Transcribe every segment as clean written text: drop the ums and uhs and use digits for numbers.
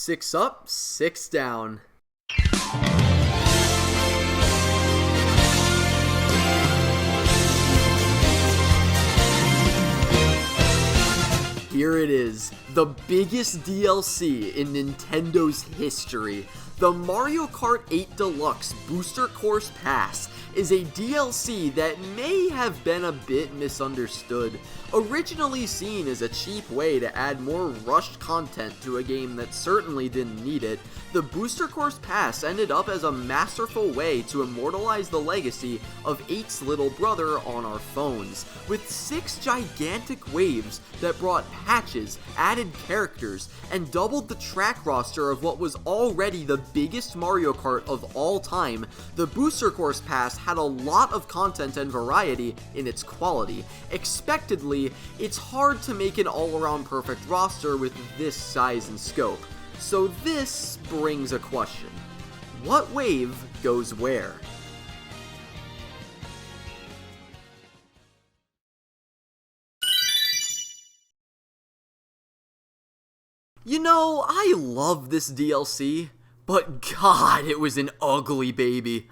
6 up, 6 down. Here it is, the biggest DLC in Nintendo's history. The Mario Kart 8 Deluxe Booster Course Pass is a DLC that may have been a bit misunderstood. Originally seen as a cheap way to add more rushed content to a game that certainly didn't need it, the Booster Course Pass ended up as a masterful way to immortalize the legacy of 8's little brother on our phones, with 6 gigantic waves that brought patches, added characters, and doubled the track roster of what was already the biggest Mario Kart of all time. The Booster Course Pass had a lot of content and variety in its quality. Expectedly, it's hard to make an all-around perfect roster with this size and scope. So this brings a question. What wave goes where? You know, I love this DLC, but God, it was an ugly baby.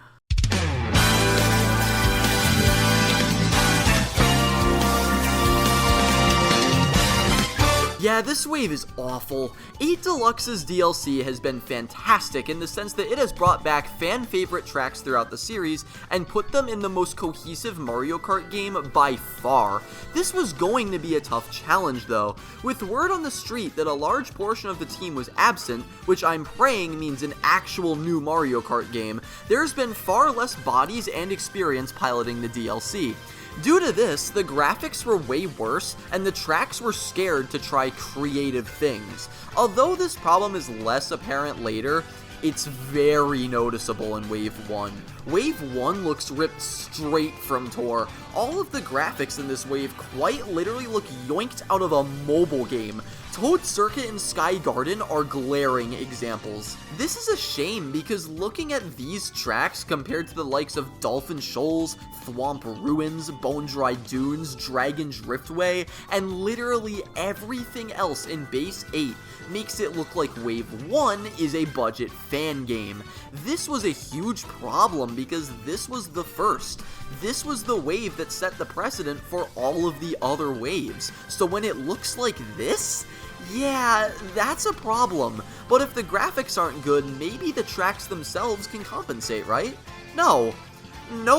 Yeah, this wave is awful. 8 Deluxe's DLC has been fantastic in the sense that it has brought back fan-favorite tracks throughout the series and put them in the most cohesive Mario Kart game by far. This was going to be a tough challenge though, with word on the street that a large portion of the team was absent, which I'm praying means an actual new Mario Kart game. There's been far less bodies and experience piloting the DLC. Due to this, the graphics were way worse, and the tracks were scared to try creative things. Although this problem is less apparent later, it's very noticeable in Wave 1. Wave 1 looks ripped straight from Tour. All of the graphics in this wave quite literally look yoinked out of a mobile game. Toad Circuit and Sky Garden are glaring examples. This is a shame because looking at these tracks compared to the likes of Dolphin Shoals, Thwomp Ruins, Bone Dry Dunes, Dragon's Driftway, and literally everything else in Base 8 makes it look like Wave 1 is a budget fan game. This was a huge problem because this was the first. This was the wave that set the precedent for all of the other waves. So when it looks like this, yeah, that's a problem. But if the graphics aren't good, maybe the tracks themselves can compensate, right? No,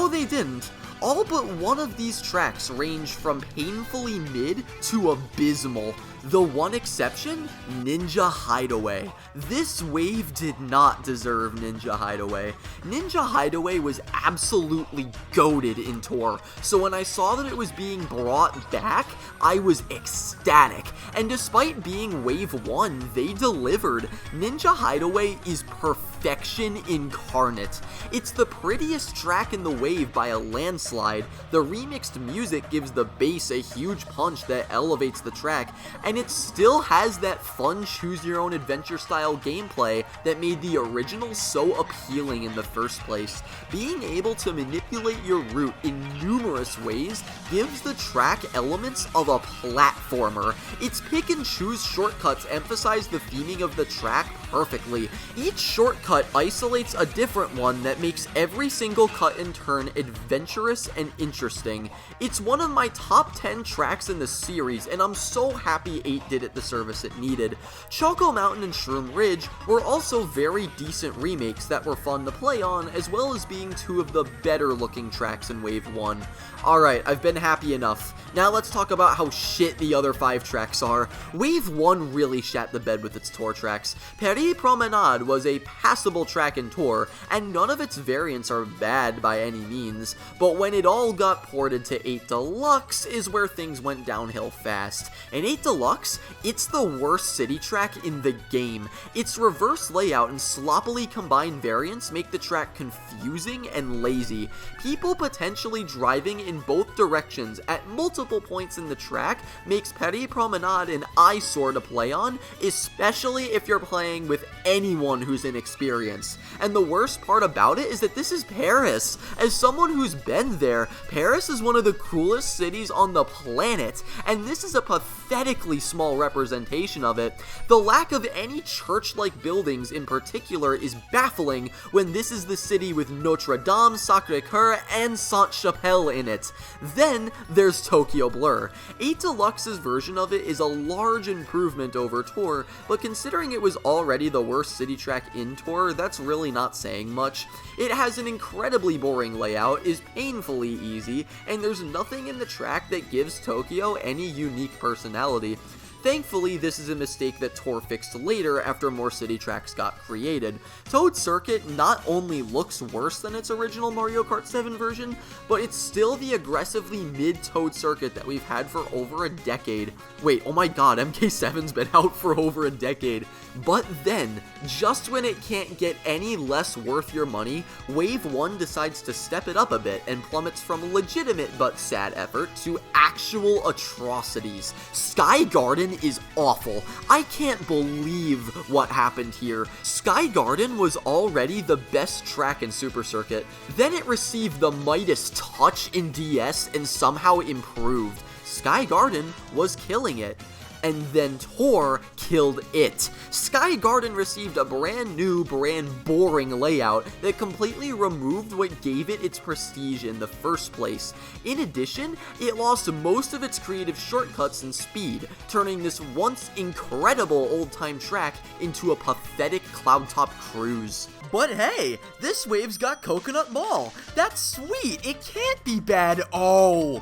they didn't. All but one of these tracks range from painfully mid to abysmal. The one exception? Ninja Hideaway. This wave did not deserve Ninja Hideaway. Ninja Hideaway was absolutely goated in Tour, so when I saw that it was being brought back, I was ecstatic. And despite being Wave 1, they delivered. Ninja Hideaway is perfection incarnate. It's the prettiest track in the wave by a landslide. The remixed music gives the bass a huge punch that elevates the track, and it still has that fun choose-your-own-adventure style gameplay that made the original so appealing in the first place. Being able to manipulate your route in numerous ways gives the track elements of a platformer. Its pick-and-choose shortcuts emphasize the theming of the track perfectly. Each shortcut isolates a different one that makes every single cut and turn adventurous and interesting. It's one of my top 10 tracks in the series, and I'm so happy 8 did it the service it needed. Choco Mountain and Shroom Ridge were also very decent remakes that were fun to play on, as well as being two of the better looking tracks in Wave 1. Alright, I've been happy enough. Now let's talk about how shit the other 5 tracks are. Wave 1 really shat the bed with its Tour tracks. Paris Promenade was a passable track in Tour, and none of its variants are bad by any means, but when it all got ported to 8 Deluxe is where things went downhill fast. In 8 Deluxe, it's the worst city track in the game. Its reverse layout and sloppily combined variants make the track confusing and lazy. People potentially driving in both directions at multiple points in the track makes Paris Promenade an eyesore to play on, especially if you're playing with with anyone who's inexperienced. And the worst part about it is that this is Paris. As someone who's been there, Paris is one of the coolest cities on the planet, and this is a pathetically small representation of it. The lack of any church-like buildings in particular is baffling when this is the city with Notre Dame, Sacré-Cœur, and Sainte-Chapelle in it. Then there's Tokyo Blur. 8 Deluxe's version of it is a large improvement over Tour, but considering it was already the worst city track in Tour, that's really not saying much. It has an incredibly boring layout, is painfully easy, and there's nothing in the track that gives Tokyo any unique personality. Thankfully, this is a mistake that Tour fixed later after more city tracks got created. Toad Circuit not only looks worse than its original Mario Kart 7 version, but it's still the aggressively mid-Toad Circuit that we've had for over a decade. Wait, oh my god, MK7's been out for over a decade. But then, just when it can't get any less worth your money, Wave 1 decides to step it up a bit and plummets from legitimate but sad effort to actual atrocities. Sky Garden is awful. I can't believe what happened here. Sky Garden was already the best track in Super Circuit. Then it received the Midas Touch in DS and somehow improved. Sky Garden was killing it. And then Tour killed it. Sky Garden received a brand new, brand boring layout that completely removed what gave it its prestige in the first place. In addition, it lost most of its creative shortcuts and speed, turning this once incredible old-time track into a pathetic cloud-top cruise. But hey, this wave's got Coconut Mall. That's sweet. It can't be bad. Oh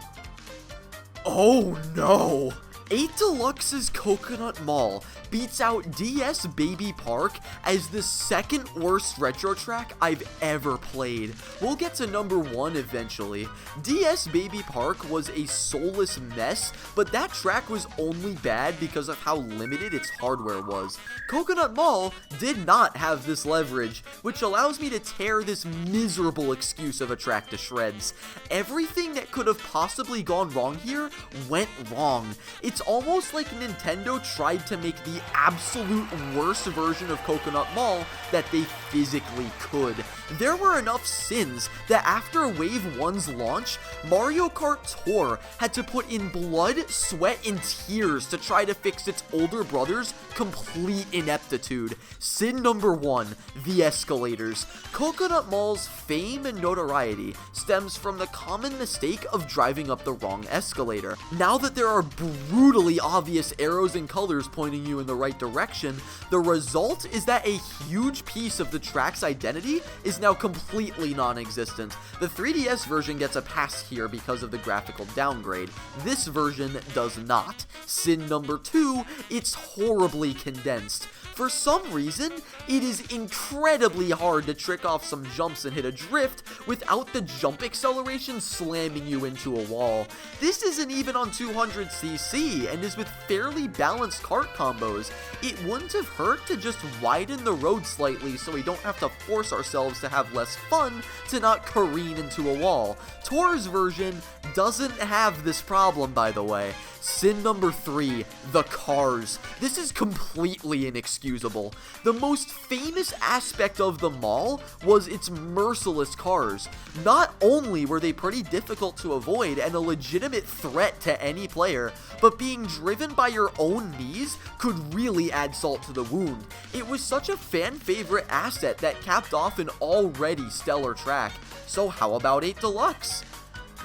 no. 8 Deluxe's Coconut Mall beats out DS Baby Park as the second worst retro track I've ever played. We'll get to number 1 eventually. DS Baby Park was a soulless mess, but that track was only bad because of how limited its hardware was. Coconut Mall did not have this leverage, which allows me to tear this miserable excuse of a track to shreds. Everything that could have possibly gone wrong here went wrong. It's almost like Nintendo tried to make the absolute worst version of Coconut Mall that they physically could. There were enough sins that after Wave 1's launch, Mario Kart Tour had to put in blood, sweat, and tears to try to fix its older brother's complete ineptitude. Sin number 1, the escalators. Coconut Mall's fame and notoriety stems from the common mistake of driving up the wrong escalator. Now that there are brutally obvious arrows and colors pointing you in the right direction, the result is that a huge piece of the track's identity is now completely non-existent. The 3DS version gets a pass here because of the graphical downgrade. This version does not. Sin number 2, it's horribly condensed. For some reason, it is incredibly hard to trick off some jumps and hit a drift without the jump acceleration slamming you into a wall. This isn't even on 200cc and is with fairly balanced kart combos. It wouldn't have hurt to just widen the road slightly so we don't have to force ourselves to have less fun to not careen into a wall. Tour's version doesn't have this problem, by the way. Sin number 3, the cars. This is completely inexcusable. The most famous aspect of the mall was its merciless cars. Not only were they pretty difficult to avoid and a legitimate threat to any player, but being driven by your own knees could really add salt to the wound. It was such a fan favorite asset that capped off an already stellar track. So how about 8 Deluxe?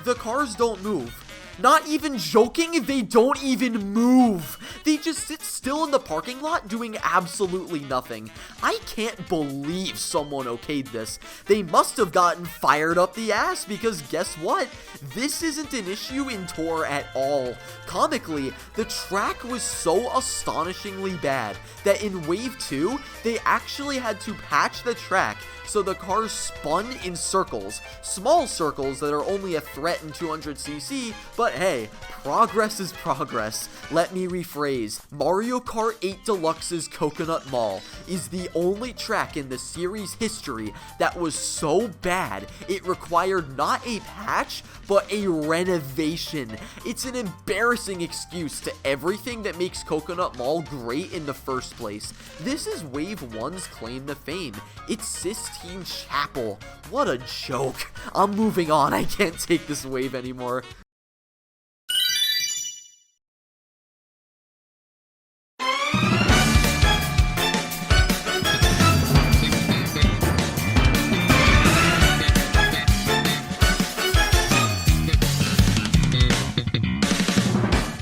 The cars don't move. Not even joking, they don't even move. They just sit still in the parking lot doing absolutely nothing. I can't believe someone okayed this. They must have gotten fired up the ass because guess what? This isn't an issue in Tour at all. Comically, the track was so astonishingly bad that in Wave 2, they actually had to patch the track so the cars spun in circles. Small circles that are only a threat in 200cc, but hey, progress is progress. Let me rephrase. Mario Kart 8 Deluxe's Coconut Mall is the only track in the series history that was so bad it required not a patch, but a renovation. It's an embarrassing excuse to everything that makes Coconut Mall great in the first place. This is Wave 1's claim to fame. It's Sistine Chapel. What a joke. I'm moving on. I can't take this wave anymore.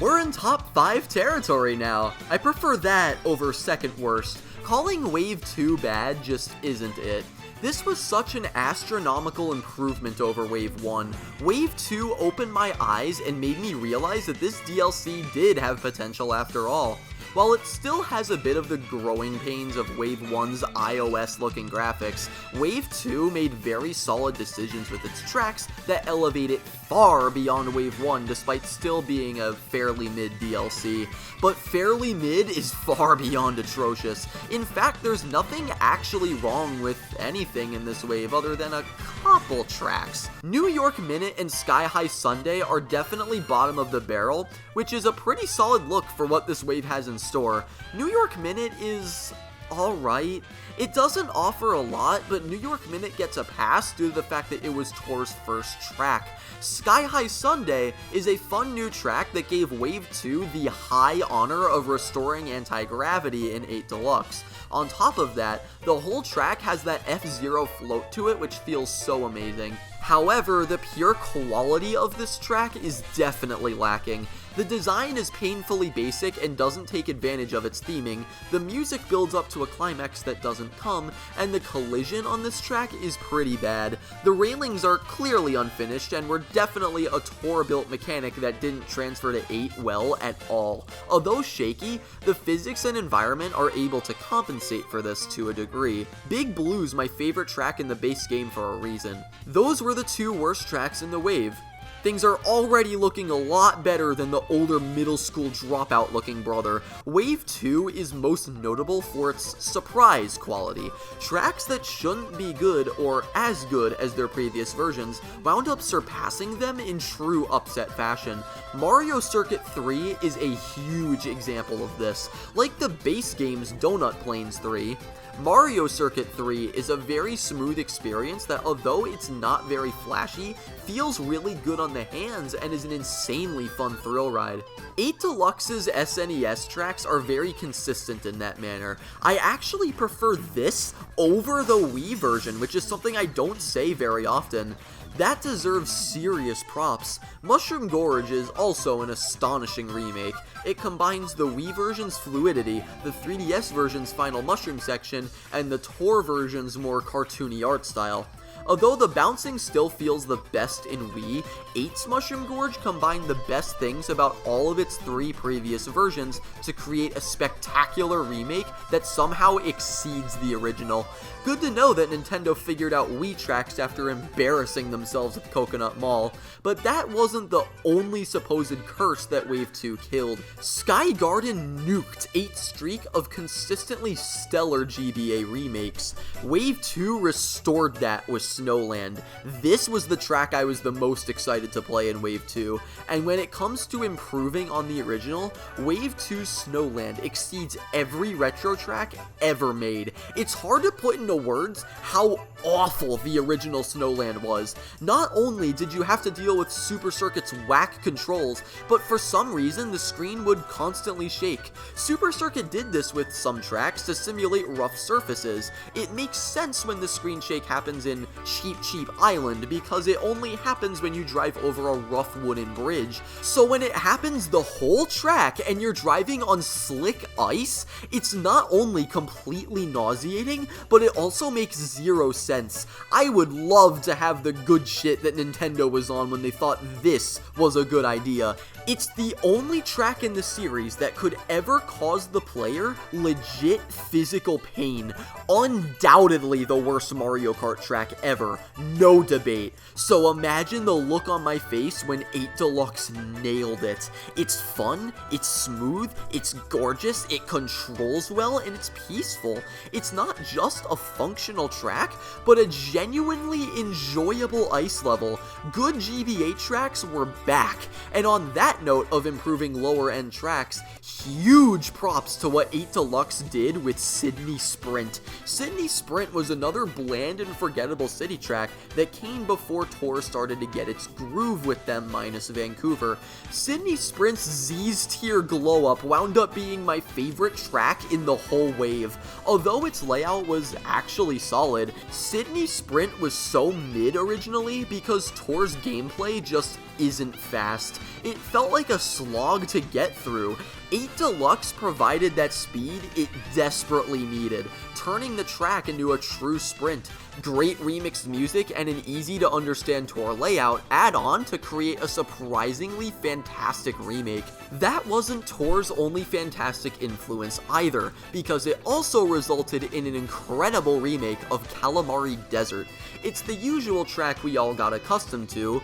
We're in top 5 territory now. I prefer that over second worst. Calling Wave 2 bad just isn't it. This was such an astronomical improvement over Wave 1. Wave 2 opened my eyes and made me realize that this DLC did have potential after all. While it still has a bit of the growing pains of Wave 1's iOS-looking graphics, Wave 2 made very solid decisions with its tracks that elevate it far beyond Wave 1 despite still being a fairly mid DLC. But fairly mid is far beyond atrocious. In fact, there's nothing actually wrong with anything in this wave other than a couple tracks. New York Minute and Sky High Sunday are definitely bottom of the barrel, which is a pretty solid look for what this wave has in store. New York Minute is alright. It doesn't offer a lot, but New York Minute gets a pass due to the fact that it was Tor's first track. Sky High Sunday is a fun new track that gave Wave 2 the high honor of restoring anti-gravity in 8 Deluxe. On top of that, the whole track has that F-Zero float to it, which feels so amazing. However, the pure quality of this track is definitely lacking. The design is painfully basic and doesn't take advantage of its theming, the music builds up to a climax that doesn't come, and the collision on this track is pretty bad. The railings are clearly unfinished and were definitely a Tor-built mechanic that didn't transfer to 8 well at all. Although shaky, the physics and environment are able to compensate for this to a degree. Big Blue's my favorite track in the base game for a reason. Those were the 2 worst tracks in the wave. Things are already looking a lot better than the older middle school dropout looking brother. Wave 2 is most notable for its surprise quality. Tracks that shouldn't be good or as good as their previous versions wound up surpassing them in true upset fashion. Mario Circuit 3 is a huge example of this. Like the base game's Donut Plains 3, Mario Circuit 3 is a very smooth experience that, although it's not very flashy, feels really good on the hands and is an insanely fun thrill ride. 8 Deluxe's SNES tracks are very consistent in that manner. I actually prefer this over the Wii version, which is something I don't say very often. That deserves serious props. Mushroom Gorge is also an astonishing remake. It combines the Wii version's fluidity, the 3DS version's final mushroom section, and the Tor version's more cartoony art style. Although the bouncing still feels the best in Wii, 8's Mushroom Gorge combined the best things about all of its 3 previous versions to create a spectacular remake that somehow exceeds the original. Good to know that Nintendo figured out Wii tracks after embarrassing themselves with Coconut Mall, but that wasn't the only supposed curse that Wave 2 killed. Sky Garden nuked 8's streak of consistently stellar GBA remakes. Wave 2 restored that with Snowland. This was the track I was the most excited to play in Wave 2, and when it comes to improving on the original, Wave 2's Snowland exceeds every retro track ever made. It's hard to put into words how awful the original Snowland was. Not only did you have to deal with Super Circuit's whack controls, but for some reason the screen would constantly shake. Super Circuit did this with some tracks to simulate rough surfaces. It makes sense when the screen shake happens in cheap island because it only happens when you drive over a rough wooden bridge. So when it happens the whole track and you're driving on slick ice, it's not only completely nauseating, but it also makes zero sense. I would love to have the good shit that Nintendo was on when they thought this was a good idea. It's the only track in the series that could ever cause the player legit physical pain. Undoubtedly the worst Mario Kart track ever, no debate. So imagine the look on my face when 8 Deluxe nailed it. It's fun, it's smooth, it's gorgeous, it controls well, and it's peaceful. It's not just a functional track, but a genuinely enjoyable ice level. Good GBA tracks were back, and on that note of improving lower end tracks, huge props to what 8 Deluxe did with Sydney Sprint. Sydney Sprint was another bland and forgettable city track that came before Tour started to get its groove with them minus Vancouver. Sydney Sprint's Z's tier glow up wound up being my favorite track in the whole wave. Although its layout was actually solid, Sydney Sprint was so mid originally because Tour's gameplay just isn't fast. It felt like a slog to get through. 8 Deluxe provided that speed it desperately needed, turning the track into a true sprint. Great remixed music and an easy to understand Tour layout add on to create a surprisingly fantastic remake. That wasn't Tour's only fantastic influence either, because it also resulted in an incredible remake of Kalimari Desert. It's the usual track we all got accustomed to,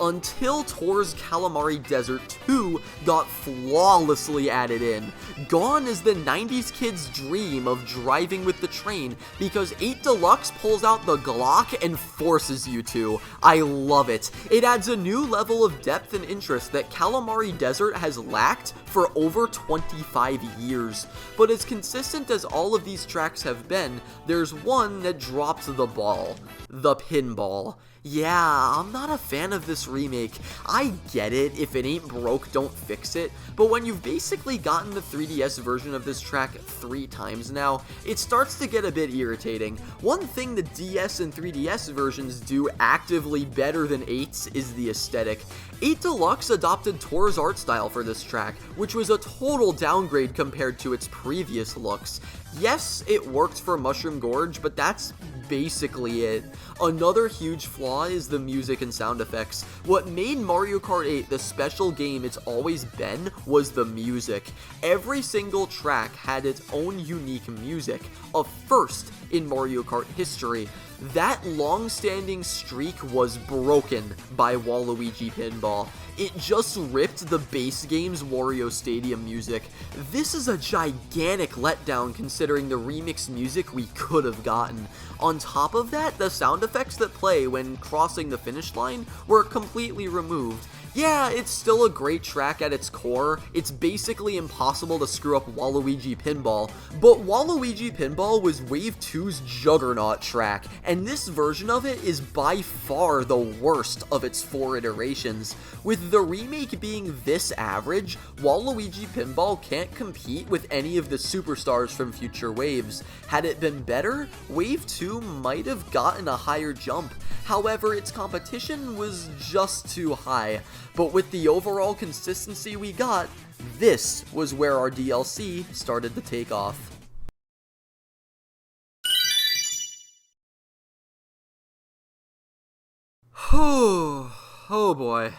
until Tour's Kalimari Desert 2 got flawlessly added in. Gone is the 90s kid's dream of driving with the train, because 8 Deluxe pulls out the Glock and forces you to. I love it. It adds a new level of depth and interest that Kalimari Desert has lacked for over 25 years. But as consistent as all of these tracks have been, there's one that dropped the ball. The pinball. Yeah, I'm not a fan of this remake. I get it, if it ain't broke, don't fix it, but when you've basically gotten the 3DS version of this track 3 times now, it starts to get a bit irritating. One thing the DS and 3DS versions do actively better than 8's is the aesthetic. 8 Deluxe adopted Tour's art style for this track, which was a total downgrade compared to its previous looks. Yes, it worked for Mushroom Gorge, but that's basically it. Another huge flaw is the music and sound effects. What made Mario Kart 8 the special game it's always been was the music. Every single track had its own unique music, a first in Mario Kart history. That long-standing streak was broken by Waluigi Pinball. It just ripped the base game's Wario Stadium music. This is a gigantic letdown considering the remixed music we could have gotten. On top of that, the sound effects that play when crossing the finish line were completely removed. Yeah, it's still a great track at its core. It's basically impossible to screw up Waluigi Pinball, but Waluigi Pinball was Wave 2's Juggernaut track, and this version of it is by far the worst of its 4 iterations. With the remake being this average, Waluigi Pinball can't compete with any of the superstars from future waves. Had it been better, Wave 2 might have gotten a higher jump. However, its competition was just too high. But with the overall consistency we got, this was where our DLC started to take off. Oh boy.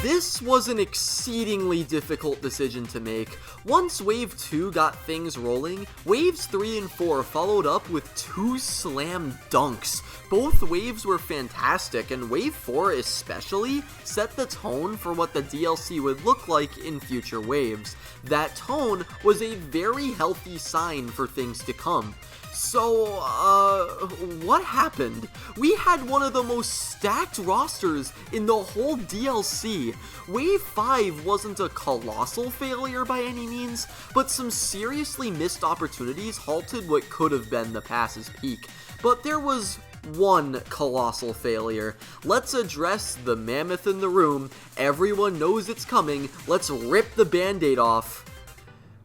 This was an exceedingly difficult decision to make. Once Wave 2 got things rolling, Waves 3 and 4 followed up with 2 slam dunks. Both waves were fantastic, and Wave 4 especially set the tone for what the DLC would look like in future waves. That tone was a very healthy sign for things to come. So, what happened? We had one of the most stacked rosters in the whole DLC. Wave 5 wasn't a colossal failure by any means, but some seriously missed opportunities halted what could have been the pass's peak. But there was one colossal failure. Let's address the mammoth in the room. Everyone knows it's coming. Let's rip the band-aid off.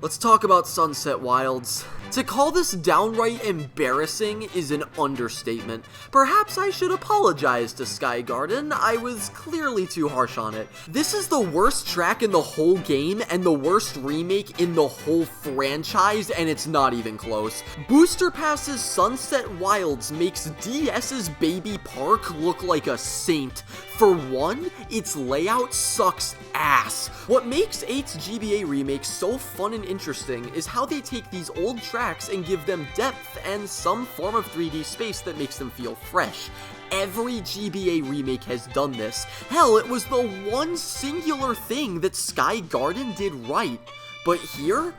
Let's talk about Sunset Wilds. To call this downright embarrassing is an understatement. Perhaps I should apologize to Sky Garden. I was clearly too harsh on it. This is the worst track in the whole game and the worst remake in the whole franchise, and it's not even close. Booster Pass's Sunset Wilds makes DS's Baby Park look like a saint. For one, its layout sucks ass. What makes 8's GBA remake so fun and interesting is how they take these old tracks and give them depth and some form of 3D space that makes them feel fresh. Every GBA remake has done this. Hell, it was the one singular thing that Sky Garden did right. But here,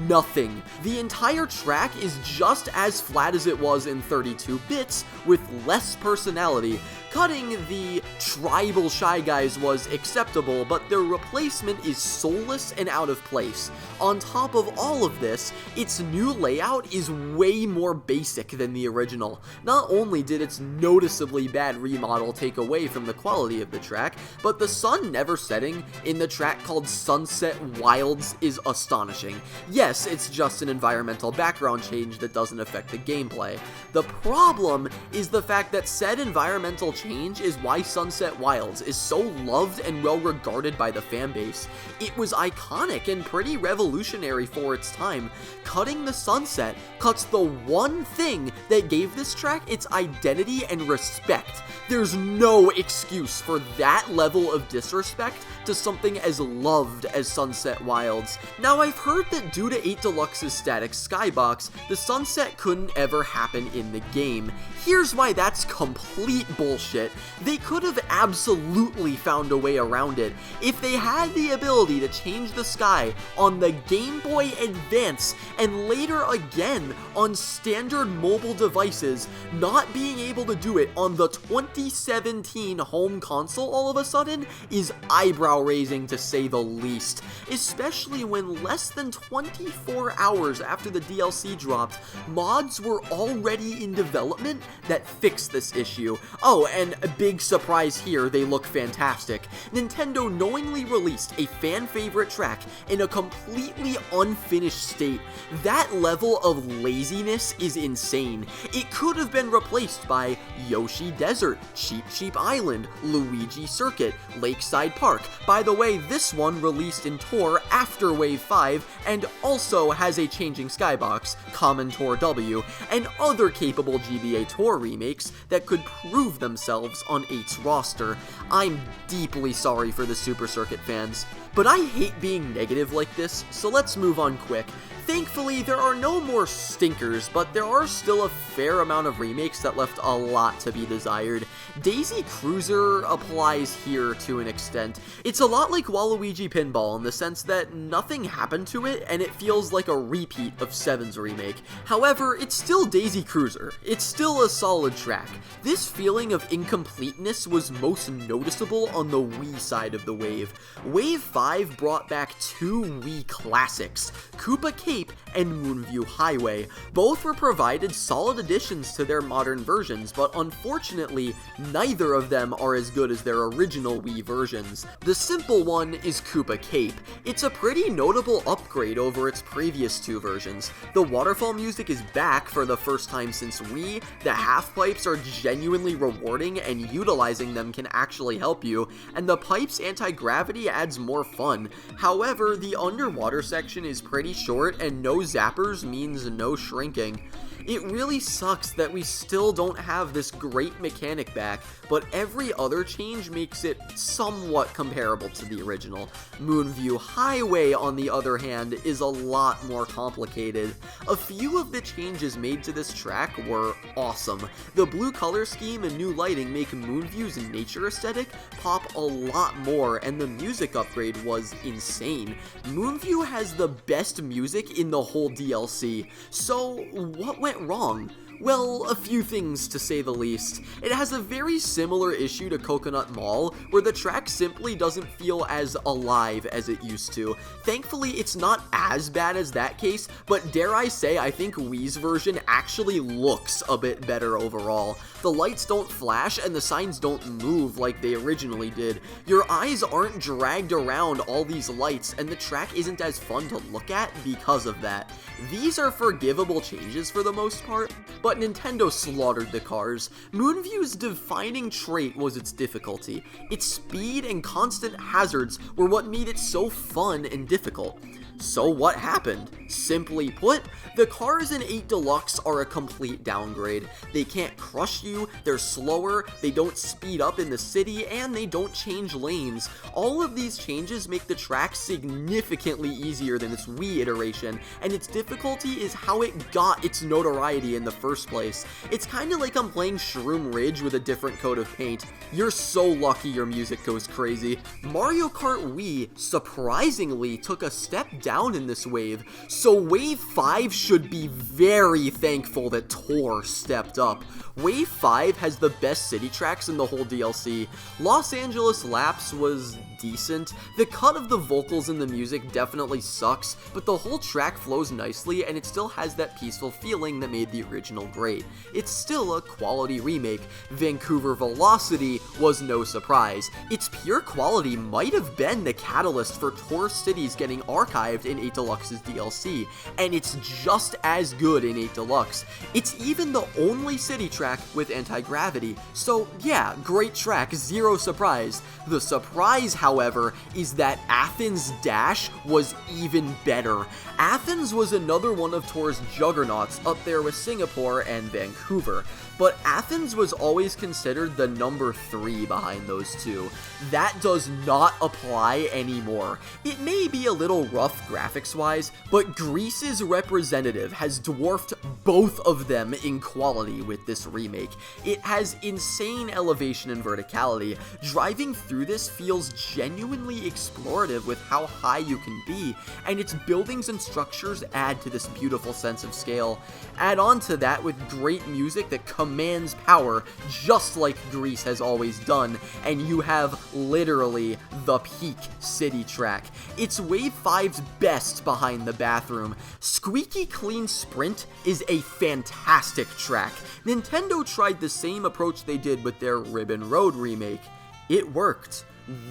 nothing. The entire track is just as flat as it was in 32 bits, with less personality. Cutting the tribal Shy Guys was acceptable, but their replacement is soulless and out of place. On top of all of this, its new layout is way more basic than the original. Not only did its noticeably bad remodel take away from the quality of the track, but the sun never setting in the track called Sunset Wilds is astonishing. Yes, it's just an environmental background change that doesn't affect the gameplay. The problem is the fact that said environmental change is why Sunset Wilds is so loved and well regarded by the fanbase. It was iconic and pretty revolutionary for its time. Cutting the sunset cuts the one thing that gave this track its identity and respect. There's no excuse for that level of disrespect to something as loved as Sunset Wilds. Now, I've heard that due to 8 Deluxe's static skybox, the sunset couldn't ever happen in the game. Here's why that's complete bullshit. They could have absolutely found a way around it. If they had the ability to change the sky on the Game Boy Advance and later again on standard mobile devices, not being able to do it on the 2017 home console all of a sudden is eyebrow-raising to say the least. Especially when less than 24 hours after the DLC dropped, mods were already in development that fixed this issue. Oh, and a big surprise here, they look fantastic. Nintendo knowingly released a fan-favorite track in a completely unfinished state. That level of laziness is insane. It could have been replaced by Yoshi Desert, Cheep Cheep Island, Luigi Circuit, Lakeside Park. By the way, this one released in Tour after Wave 5 and also has a changing skybox, Common Tour W, and other capable GBA Tour remakes that could prove themselves on 8's roster. I'm deeply sorry for the Super Circuit fans, but I hate being negative like this, so let's move on quick. Thankfully, there are no more stinkers, but there are still a fair amount of remakes that left a lot to be desired. Daisy Cruiser applies here to an extent. It's a lot like Waluigi Pinball in the sense that nothing happened to it, and it feels like a repeat of 7's remake. However, it's still Daisy Cruiser. It's still a solid track. This feeling of incompleteness was most noticeable on the Wii side of the wave. Wave 5 brought back two Wii classics, Koopa Cape and Moonview Highway. Both were provided solid additions to their modern versions, but unfortunately, neither of them are as good as their original Wii versions. The simple one is Koopa Cape. It's a pretty notable upgrade over its previous two versions. The waterfall music is back for the first time since Wii, the half-pipes are genuinely rewarding and utilizing them can actually help you, and the pipe's anti-gravity adds more fun. However, the underwater section is pretty short and no zappers means no shrinking. It really sucks that we still don't have this great mechanic back, but every other change makes it somewhat comparable to the original. Moonview Highway, on the other hand, is a lot more complicated. A few of the changes made to this track were awesome. The blue color scheme and new lighting make Moonview's nature aesthetic pop a lot more, and the music upgrade was insane. Moonview has the best music in the whole DLC, so what went wrong? Well, a few things to say the least. It has a very similar issue to Coconut Mall, where the track simply doesn't feel as alive as it used to. Thankfully, it's not as bad as that case, but dare I say, I think Wii's version actually looks a bit better overall. The lights don't flash and the signs don't move like they originally did. Your eyes aren't dragged around all these lights, and the track isn't as fun to look at because of that. These are forgivable changes for the most part, but Nintendo slaughtered the cars. Moonview's defining trait was its difficulty. Its speed and constant hazards were what made it so fun and difficult. So what happened? Simply put, the cars in 8 Deluxe are a complete downgrade. They can't crush you, they're slower, they don't speed up in the city, and they don't change lanes. All of these changes make the track significantly easier than its Wii iteration, and its difficulty is how it got its notoriety in the first place. It's kinda like I'm playing Shroom Ridge with a different coat of paint. You're so lucky your music goes crazy. Mario Kart Wii surprisingly took a step down in this wave, so Wave 5 should be very thankful that Tor stepped up. Wave 5 has the best city tracks in the whole DLC. Los Angeles Laps was decent. The cut of the vocals in the music definitely sucks, but the whole track flows nicely and it still has that peaceful feeling that made the original great. It's still a quality remake. Vancouver Velocity was no surprise. Its pure quality might have been the catalyst for Tor cities getting archived in 8 Deluxe's DLC, and it's just as good in 8 Deluxe. It's even the only city track with anti-gravity, so yeah, great track, zero surprise. The surprise, however, is that Athens Dash was even better. Athens was another one of Tor's juggernauts, up there with Singapore and Vancouver, but Athens was always considered the number 3 behind those two. That does not apply anymore. It may be a little rough graphics-wise, but Greece's representative has dwarfed both of them in quality with this remake. It has insane elevation and verticality. Driving through this feels genuinely explorative with how high you can be, and its buildings and structures add to this beautiful sense of scale. Add on to that with great music that commands power, just like Greece has always done, and you have literally the peak city track. It's Wave 5's best behind the bathroom. Squeaky Clean Sprint is a fantastic track. Nintendo tried the same approach they did with their Ribbon Road remake. It worked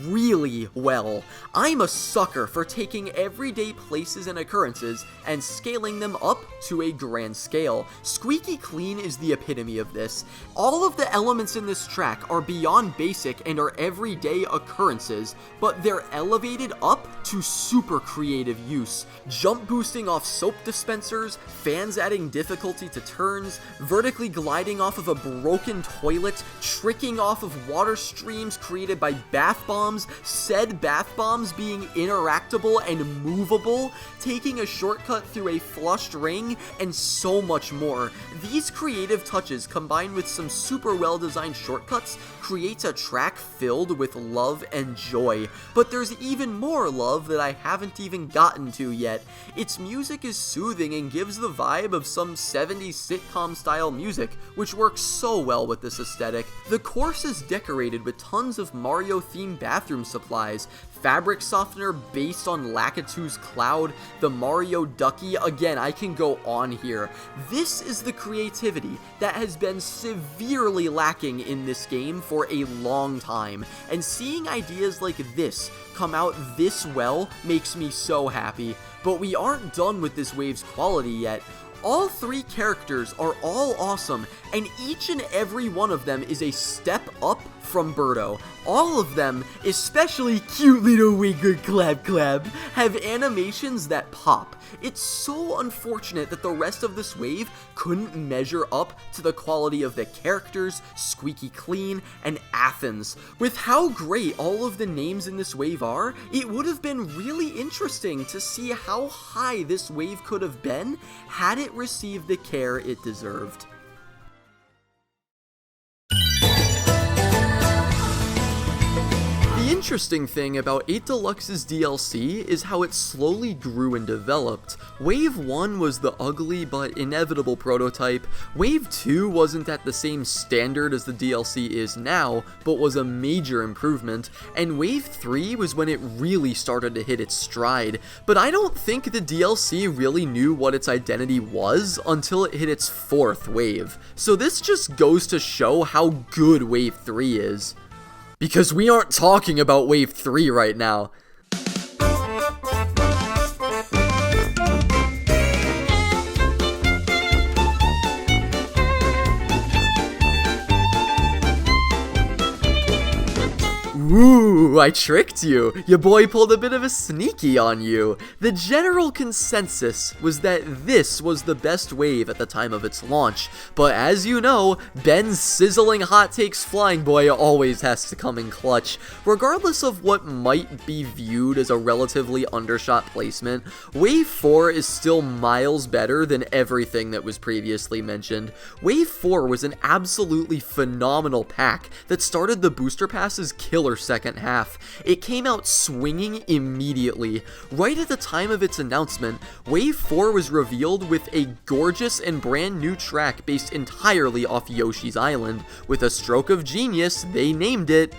really well. I'm a sucker for taking everyday places and occurrences and scaling them up to a grand scale. Squeaky Clean is the epitome of this. All of the elements in this track are beyond basic and are everyday occurrences, but they're elevated up to super creative use. Jump boosting off soap dispensers, fans adding difficulty to turns, vertically gliding off of a broken toilet, tricking off of water streams created by bath bombs, said bath bombs being interactable and movable, taking a shortcut through a flushed ring, and so much more. These creative touches combined with some super well designed shortcuts creates a track filled with love and joy. But there's even more love that I haven't even gotten to yet. Its music is soothing and gives the vibe of some 70s sitcom style music, which works so well with this aesthetic. The course is decorated with tons of Mario themed bathroom supplies, fabric softener based on Lakitu's Cloud, the Mario Ducky. Again, I can go on here. This is the creativity that has been severely lacking in this game for a long time, and seeing ideas like this come out this well makes me so happy. But we aren't done with this wave's quality yet. All 3 characters are all awesome, and each and every one of them is a step up from Birdo. All of them, especially cute little Winker Clap Clap, have animations that pop. It's so unfortunate that the rest of this wave couldn't measure up to the quality of the characters, Squeaky Clean, and Athens. With how great all of the names in this wave are, it would have been really interesting to see how high this wave could have been had it received the care it deserved. The interesting thing about 8 Deluxe's DLC is how it slowly grew and developed. Wave 1 was the ugly but inevitable prototype, Wave 2 wasn't at the same standard as the DLC is now, but was a major improvement, and Wave 3 was when it really started to hit its stride. But I don't think the DLC really knew what its identity was until it hit its 4th wave. So this just goes to show how good Wave 3 is. Because we aren't talking about Wave 3 right now. Ooh, I tricked you. Your boy pulled a bit of a sneaky on you. The general consensus was that this was the best wave at the time of its launch, but as you know, Ben's sizzling hot takes flying boy always has to come in clutch. Regardless of what might be viewed as a relatively undershot placement, Wave 4 is still miles better than everything that was previously mentioned. Wave 4 was an absolutely phenomenal pack that started the booster pass's killer second half. It came out swinging immediately. Right at the time of its announcement, Wave 4 was revealed with a gorgeous and brand new track based entirely off Yoshi's Island. With a stroke of genius, they named it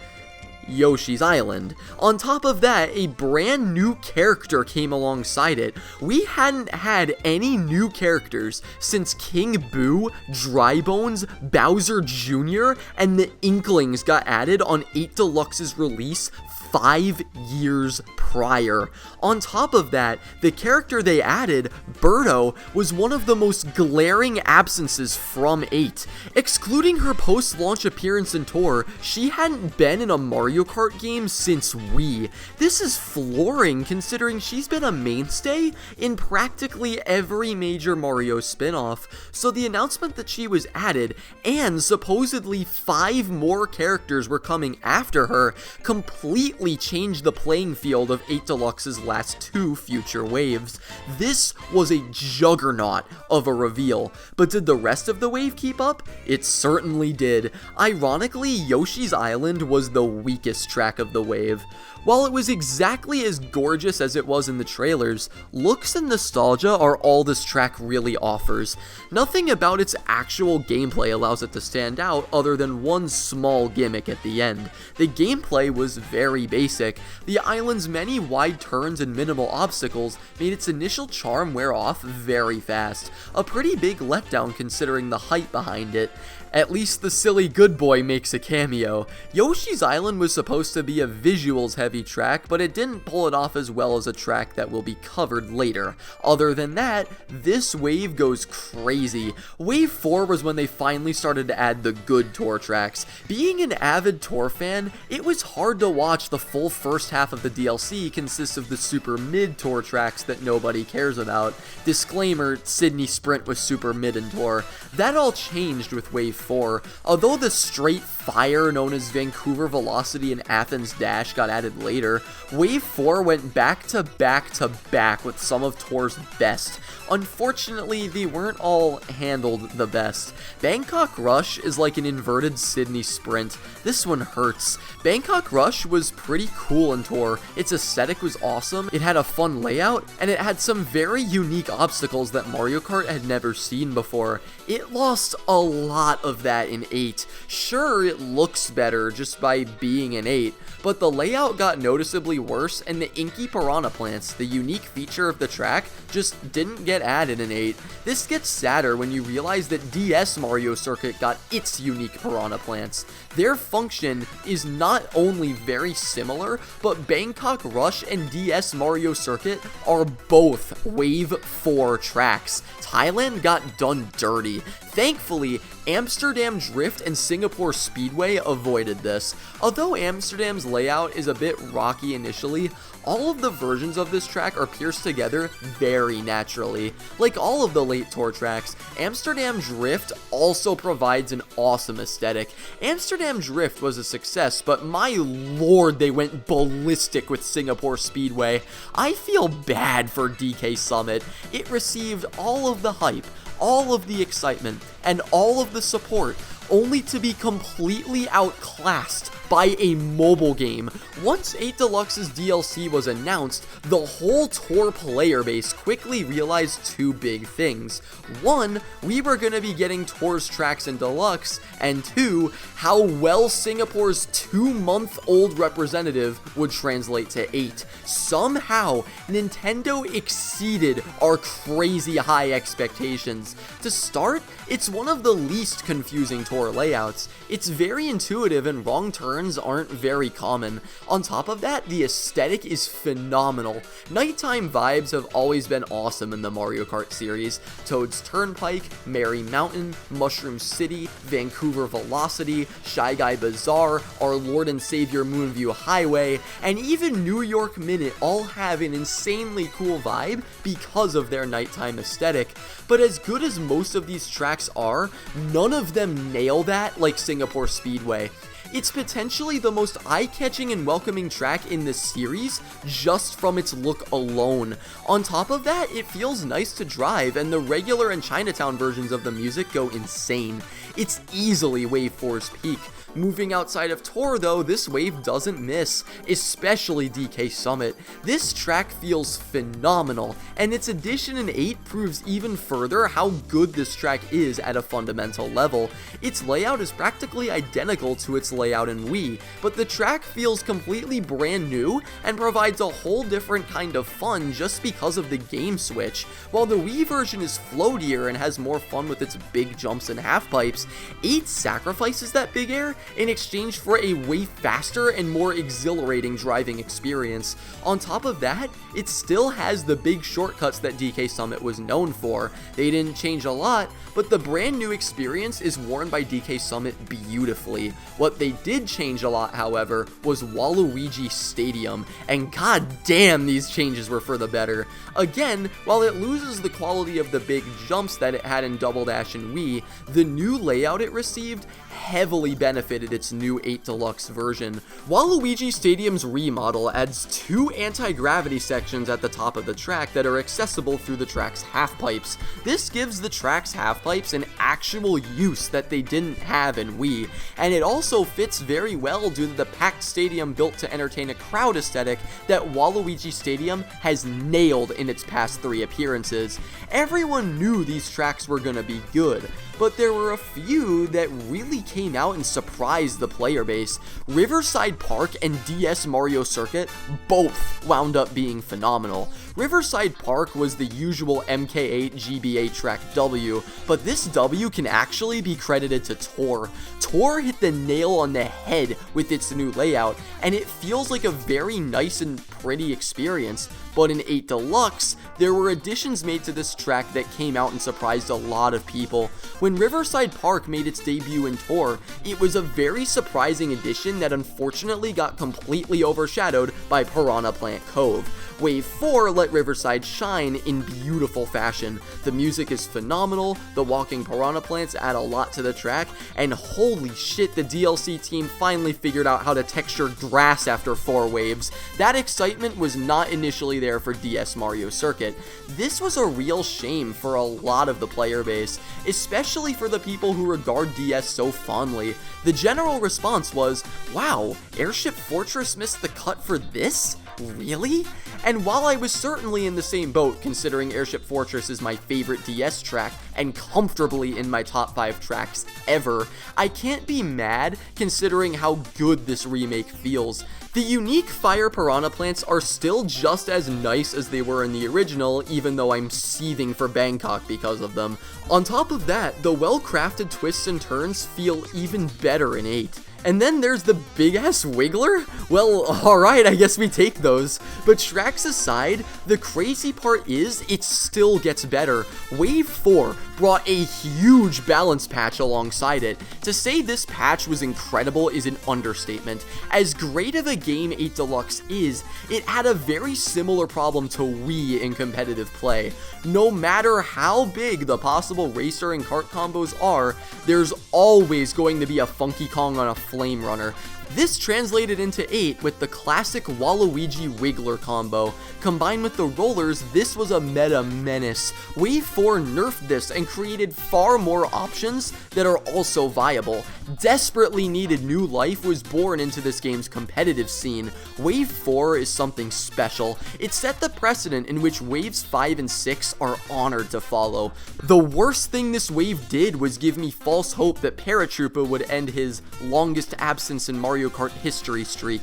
Yoshi's Island. On top of that, a brand new character came alongside it. We hadn't had any new characters since King Boo, Drybones, Bowser Jr., and the Inklings got added on 8 Deluxe's release 5 years prior. On top of that, the character they added, Birdo, was one of the most glaring absences from 8. Excluding her post-launch appearance in tour, she hadn't been in a Mario Kart game since Wii. This is flooring considering she's been a mainstay in practically every major Mario spin-off, so the announcement that she was added, and supposedly 5 more characters were coming after her, completely changed the playing field of 8 Deluxe's last 2 future waves. This was a juggernaut of a reveal, but did the rest of the wave keep up? It certainly did. Ironically, Yoshi's Island was the weakest track of the wave. While it was exactly as gorgeous as it was in the trailers, looks and nostalgia are all this track really offers. Nothing about its actual gameplay allows it to stand out other than one small gimmick at the end. The gameplay was very basic. The island's many wide turns and minimal obstacles made its initial charm wear off very fast. A pretty big letdown considering the hype behind it. At least the silly good boy makes a cameo. Yoshi's Island was supposed to be a visuals heavy track, but it didn't pull it off as well as a track that will be covered later. Other than that, this wave goes crazy. Wave 4 was when they finally started to add the good tour tracks. Being an avid tour fan, it was hard to watch the full first half of the DLC consists of the super mid tour tracks that nobody cares about. Disclaimer, Sydney Sprint was super mid in tour. That all changed with Wave 4. Although the straight fire known as Vancouver Velocity and Athens Dash got added later, Wave 4 went back to back to back with some of Tour's best. Unfortunately, they weren't all handled the best. Bangkok Rush is like an inverted Sydney Sprint. This one hurts. Bangkok Rush was pretty cool in Tour. Its aesthetic was awesome, it had a fun layout, and it had some very unique obstacles that Mario Kart had never seen before. It lost a lot of that in 8. Sure, it looks better just by being an 8, but the layout got noticeably worse, and the inky piranha plants, the unique feature of the track, just didn't get added in 8. This gets sadder when you realize that DS Mario Circuit got its unique piranha plants. Their function is not only very similar, but Bangkok Rush and DS Mario Circuit are both Wave 4 tracks. Thailand got done dirty. Thankfully, Amsterdam Drift and Singapore Speedway avoided this. Although Amsterdam's layout is a bit rocky initially, all of the versions of this track are pierced together very naturally. Like all of the late tour tracks, Amsterdam Drift also provides an awesome aesthetic. Amsterdam Drift was a success, but my lord, they went ballistic with Singapore Speedway. I feel bad for DK Summit. It received all of the hype, all of the excitement, and all of the support, only to be completely outclassed by a mobile game. Once 8 Deluxe's DLC was announced, the whole Tour player base quickly realized two big things. One, we were going to be getting Tour's tracks in Deluxe, and two, how well Singapore's 2-month-old representative would translate to 8. Somehow, Nintendo exceeded our crazy high expectations. To start, it's one of the least confusing Tour layouts. It's very intuitive and wrong turns aren't very common. On top of that, the aesthetic is phenomenal. Nighttime vibes have always been awesome in the Mario Kart series. Toad's Turnpike, Merry Mountain, Mushroom City, Vancouver Velocity, Shy Guy Bazaar, Our Lord and Savior Moonview Highway, and even New York Minute all have an insanely cool vibe because of their nighttime aesthetic. But as good as most of these tracks are, none of them nail that like Singapore Speedway. It's potentially the most eye-catching and welcoming track in the series, just from its look alone. On top of that, it feels nice to drive, and the regular and Chinatown versions of the music go insane. It's easily Wave 4's peak. Moving outside of Tour though, this wave doesn't miss, especially DK Summit. This track feels phenomenal, and its addition in 8 proves even further how good this track is at a fundamental level. Its layout is practically identical to its layout in Wii, but the track feels completely brand new and provides a whole different kind of fun just because of the game switch. While the Wii version is floatier and has more fun with its big jumps and half pipes, 8 sacrifices that big air in exchange for a way faster and more exhilarating driving experience. On top of that, it still has the big shortcuts that DK Summit was known for. They didn't change a lot, but the brand new experience is worn by DK Summit beautifully. What they did change a lot, however, was Waluigi Stadium, and god damn these changes were for the better. Again, while it loses the quality of the big jumps that it had in Double Dash and Wii, the new layout it received heavily benefited its new 8 Deluxe version. Waluigi Stadium's remodel adds 2 anti-gravity sections at the top of the track that are accessible through the track's half-pipes. This gives the track's half-pipes an actual use that they didn't have in Wii, and it also fits very well due to the packed stadium built to entertain a crowd aesthetic that Waluigi Stadium has nailed in its past 3 appearances. Everyone knew these tracks were gonna be good, but there were a few that really came out and surprised the player base. Riverside Park and DS Mario Circuit both wound up being phenomenal. Riverside Park was the usual MK8 GBA track W, but this W can actually be credited to Tour. Tour hit the nail on the head with its new layout, and it feels like a very nice and pretty experience. But in 8 Deluxe, there were additions made to this track that came out and surprised a lot of people. When Riverside Park made its debut in Tour, it was a very surprising addition that unfortunately got completely overshadowed by Piranha Plant Cove. Wave 4 let Riverside shine in beautiful fashion. The music is phenomenal, the walking piranha plants add a lot to the track, and holy shit, the DLC team finally figured out how to texture grass after 4 waves. That excitement was not initially there for DS Mario Circuit. This was a real shame for a lot of the player base, especially for the people who regard DS so fondly. The general response was, wow, Airship Fortress missed the cut for this? Really? And while I was certainly in the same boat, considering Airship Fortress is my favorite DS track and comfortably in my top 5 tracks ever, I can't be mad considering how good this remake feels. The unique fire piranha plants are still just as nice as they were in the original, even though I'm seething for Bangkok because of them. On top of that, the well-crafted twists and turns feel even better in 8. And then there's the big-ass wiggler? Well, alright, I guess we take those. But tracks aside, the crazy part is, it still gets better. Wave 4 brought a huge balance patch alongside it. To say this patch was incredible is an understatement. As great of a game 8 Deluxe is, it had a very similar problem to Wii in competitive play. No matter how big the possible racer and kart combos are, there's always going to be a Funky Kong on a Flame Runner. This translated into 8 with the classic Waluigi Wiggler combo. Combined with the rollers, this was a meta menace. Wave 4 nerfed this and created far more options that are also viable. Desperately needed new life was born into this game's competitive scene. Wave 4 is something special. It set the precedent in which waves 5 and 6 are honored to follow. The worst thing this wave did was give me false hope that Paratroopa would end his longest absence in Mario Kart history streak.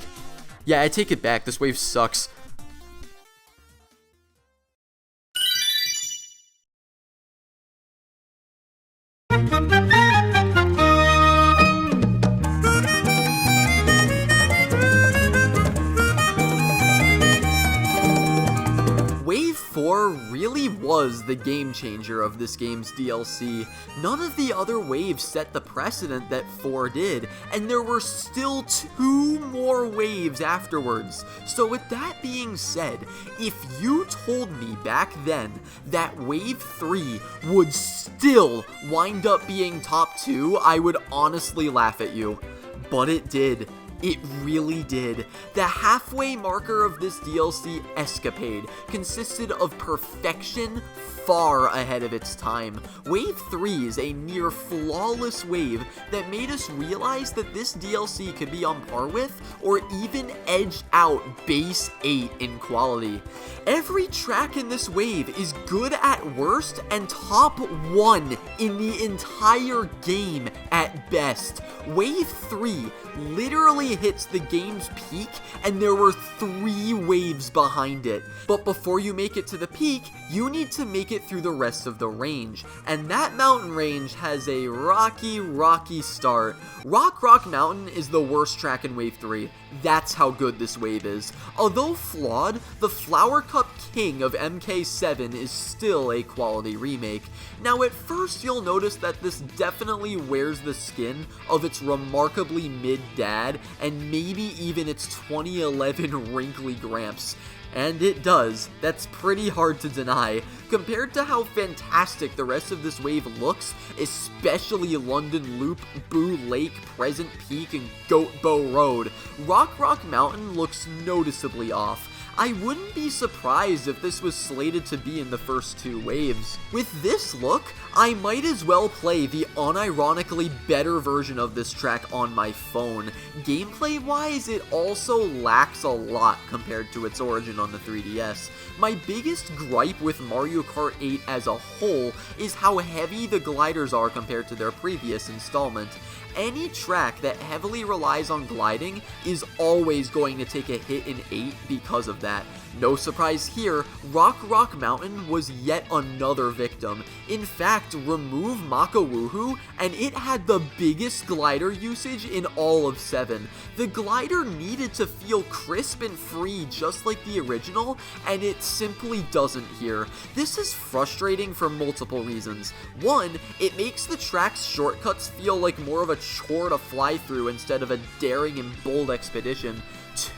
Yeah, I take it back, this wave sucks. Wave 4 really was the game changer of this game's DLC. None of the other waves set the precedent that 4 did, and there were still 2 more waves afterwards. So with that being said, if you told me back then that Wave 3 would still wind up being top 2, I would honestly laugh at you. But it did. It really did. The halfway marker of this DLC escapade consisted of perfection far ahead of its time. Wave 3 is a near flawless wave that made us realize that this DLC could be on par with or even edge out base 8 in quality. Every track in this wave is good at worst and top 1 in the entire game at best. Wave 3 literally hits the game's peak, and there were 3 waves behind it. But before you make it to the peak, you need to make it through the rest of the range, and that mountain range has a rocky start. Rock Mountain is the worst track in Wave 3. That's how good this wave is. Although flawed, the Flower Cup King of MK7 is still a quality remake. Now at first you'll notice that this definitely wears the skin of its remarkably mid-dad and maybe even its 2011 wrinkly Gramps. And it does. That's pretty hard to deny. Compared to how fantastic the rest of this wave looks, especially London Loop, Boo Lake, Present Peak, and Goat Bow Road, Rock Mountain looks noticeably off. I wouldn't be surprised if this was slated to be in the first 2 waves. With this look, I might as well play the unironically better version of this track on my phone. Gameplay-wise, it also lacks a lot compared to its origin on the 3DS. My biggest gripe with Mario Kart 8 as a whole is how heavy the gliders are compared to their previous installment. Any track that heavily relies on gliding is always going to take a hit in 8 because of that. No surprise here, Rock Mountain was yet another victim. In fact, remove Makawoohoo, and it had the biggest glider usage in all of 7. The glider needed to feel crisp and free just like the original, and it simply doesn't here. This is frustrating for multiple reasons. One, it makes the track's shortcuts feel like more of a chore to fly through instead of a daring and bold expedition.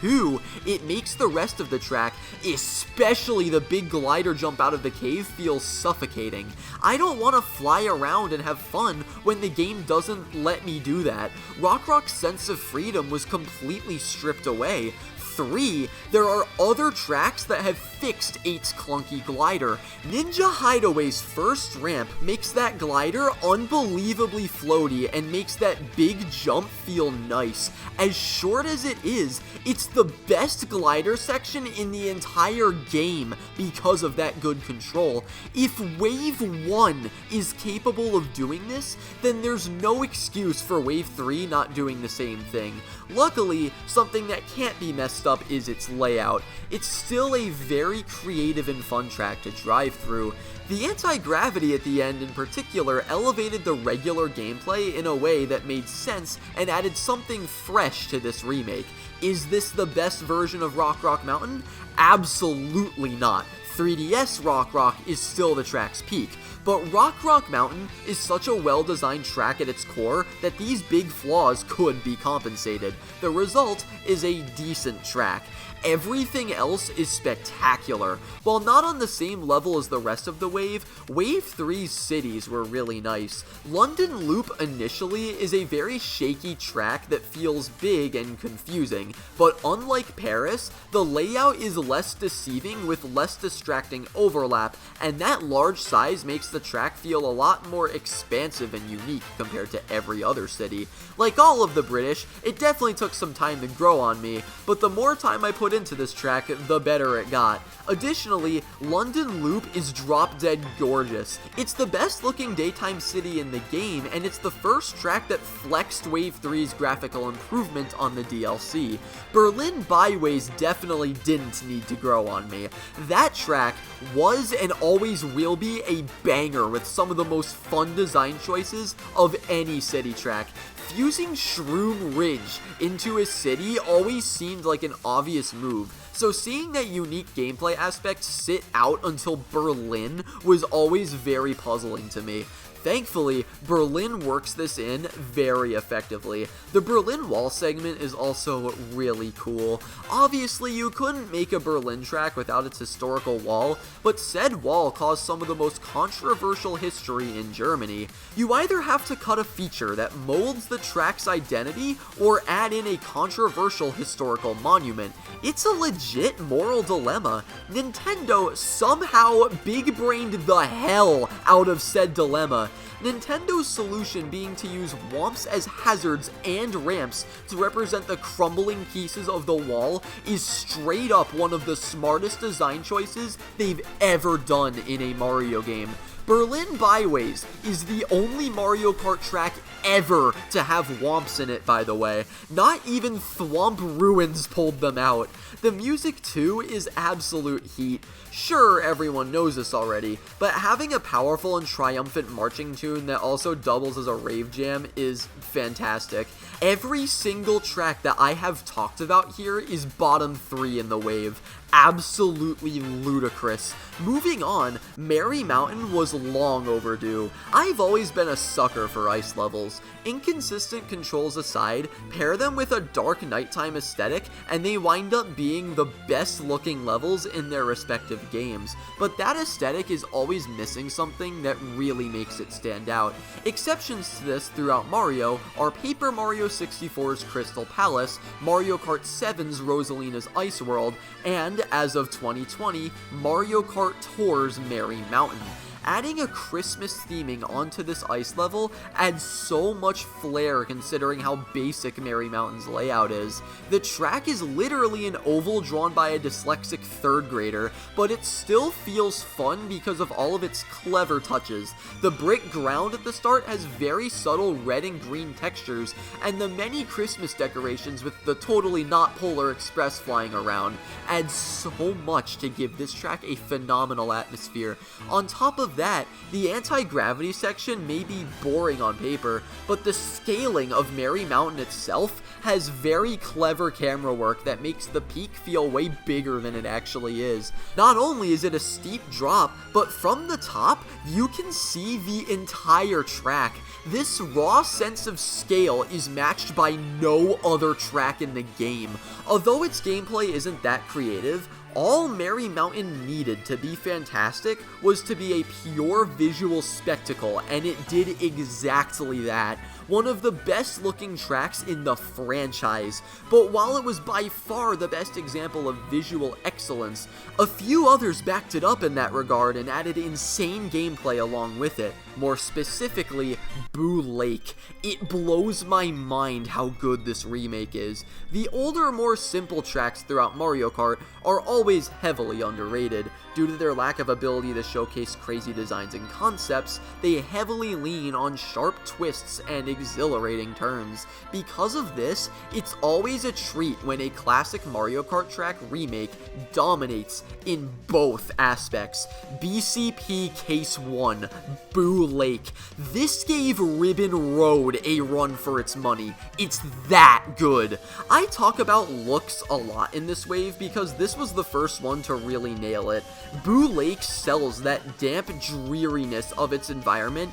2, it makes the rest of the track, especially the big glider jump out of the cave, feel suffocating. I don't want to fly around and have fun when the game doesn't let me do that. Rock's sense of freedom was completely stripped away. 3, there are other tracks that have fixed 8's clunky glider. Ninja Hideaway's first ramp makes that glider unbelievably floaty and makes that big jump feel nice. As short as it is, it's the best glider section in the entire game because of that good control. If Wave 1 is capable of doing this, then there's no excuse for Wave 3 not doing the same thing. Luckily, something that can't be messed up is its layout. It's still a very creative and fun track to drive through. The anti-gravity at the end in particular elevated the regular gameplay in a way that made sense and added something fresh to this remake. Is this the best version of Rock Mountain? Absolutely not. 3DS Rock is still the track's peak, but Rock Mountain is such a well-designed track at its core that these big flaws could be compensated. The result is a decent track. everything else is spectacular. While not on the same level as the rest of the wave, Wave 3's cities were really nice. London Loop initially is a very shaky track that feels big and confusing, but unlike Paris, the layout is less deceiving with less distracting overlap, and that large size makes the track feel a lot more expansive and unique compared to every other city. Like all of the British, it definitely took some time to grow on me, but the more time I put into this track, the better it got. Additionally, London Loop is drop dead gorgeous. It's the best looking daytime city in the game, and it's the first track that flexed Wave 3's graphical improvement on the DLC. Berlin Byways definitely didn't need to grow on me. That track was and always will be a banger with some of the most fun design choices of any city track. Fusing Shroom Ridge into a city always seemed like an obvious move, so seeing that unique gameplay aspect sit out until Berlin was always very puzzling to me. Thankfully, Berlin works this in very effectively. The Berlin Wall segment is also really cool. Obviously, you couldn't make a Berlin track without its historical wall, but said wall caused some of the most controversial history in Germany. You either have to cut a feature that molds the track's identity, or add in a controversial historical monument. It's a legit moral dilemma. Nintendo somehow big-brained the hell out of said dilemma. Nintendo's solution being to use womps as hazards and ramps to represent the crumbling pieces of the wall is straight up one of the smartest design choices they've ever done in a Mario game. Berlin Byways is the only Mario Kart track ever to have womps in it, by the way. Not even Thwomp Ruins pulled them out. The music, too, is absolute heat. Sure, everyone knows this already, but having a powerful and triumphant marching tune that also doubles as a rave jam is fantastic. Every single track that I have talked about here is bottom 3 in the wave. Absolutely ludicrous. Moving on, Merry Mountain was long overdue. I've always been a sucker for ice levels. Inconsistent controls aside, pair them with a dark nighttime aesthetic, and they wind up being the best looking levels in their respective games. But that aesthetic is always missing something that really makes it stand out. Exceptions to this throughout Mario are Paper Mario 64's Crystal Palace, Mario Kart 7's Rosalina's Ice World, and, as of 2020, Mario Kart Tour's Merry Mountain. Adding a Christmas theming onto this ice level adds so much flair considering how basic Merry Mountain's layout is. The track is literally an oval drawn by a dyslexic 3rd grader, but it still feels fun because of all of its clever touches. The brick ground at the start has very subtle red and green textures, and the many Christmas decorations with the totally not Polar Express flying around add so much to give this track a phenomenal atmosphere. On top of that, the anti-gravity section may be boring on paper, but the scaling of Merry Mountain itself has very clever camera work that makes the peak feel way bigger than it actually is. Not only is it a steep drop, but from the top, you can see the entire track. This raw sense of scale is matched by no other track in the game. Although its gameplay isn't that creative, all Merry Mountain needed to be fantastic was to be a pure visual spectacle, and it did exactly that. One of the best looking tracks in the franchise, but while it was by far the best example of visual excellence, a few others backed it up in that regard and added insane gameplay along with it. More specifically, Boo Lake. It blows my mind how good this remake is. The older, more simple tracks throughout Mario Kart are always heavily underrated. Due to their lack of ability to showcase crazy designs and concepts, they heavily lean on sharp twists and exhilarating turns. Because of this, it's always a treat when a classic Mario Kart track remake dominates in both aspects. BCP Case 1, Boo Lake. This gave Ribbon Road a run for its money. It's that good. I talk about looks a lot in this wave because this was the first one to really nail it. Boo Lake sells that damp dreariness of its environment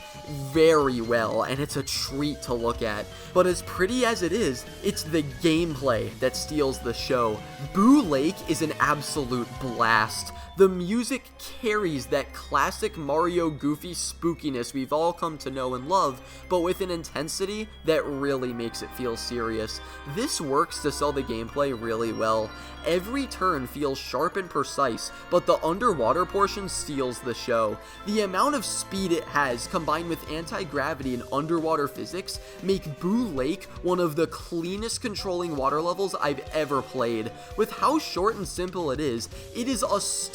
very well, and it's a treat to look at. But as pretty as it is, it's the gameplay that steals the show. Boo Lake is an absolute blast. The music carries that classic Mario Goofy spookiness we've all come to know and love, but with an intensity that really makes it feel serious. This works to sell the gameplay really well. Every turn feels sharp and precise, but the underwater portion steals the show. The amount of speed it has, combined with anti-gravity and underwater physics, make Boo Lake one of the cleanest controlling water levels I've ever played. With how short and simple it is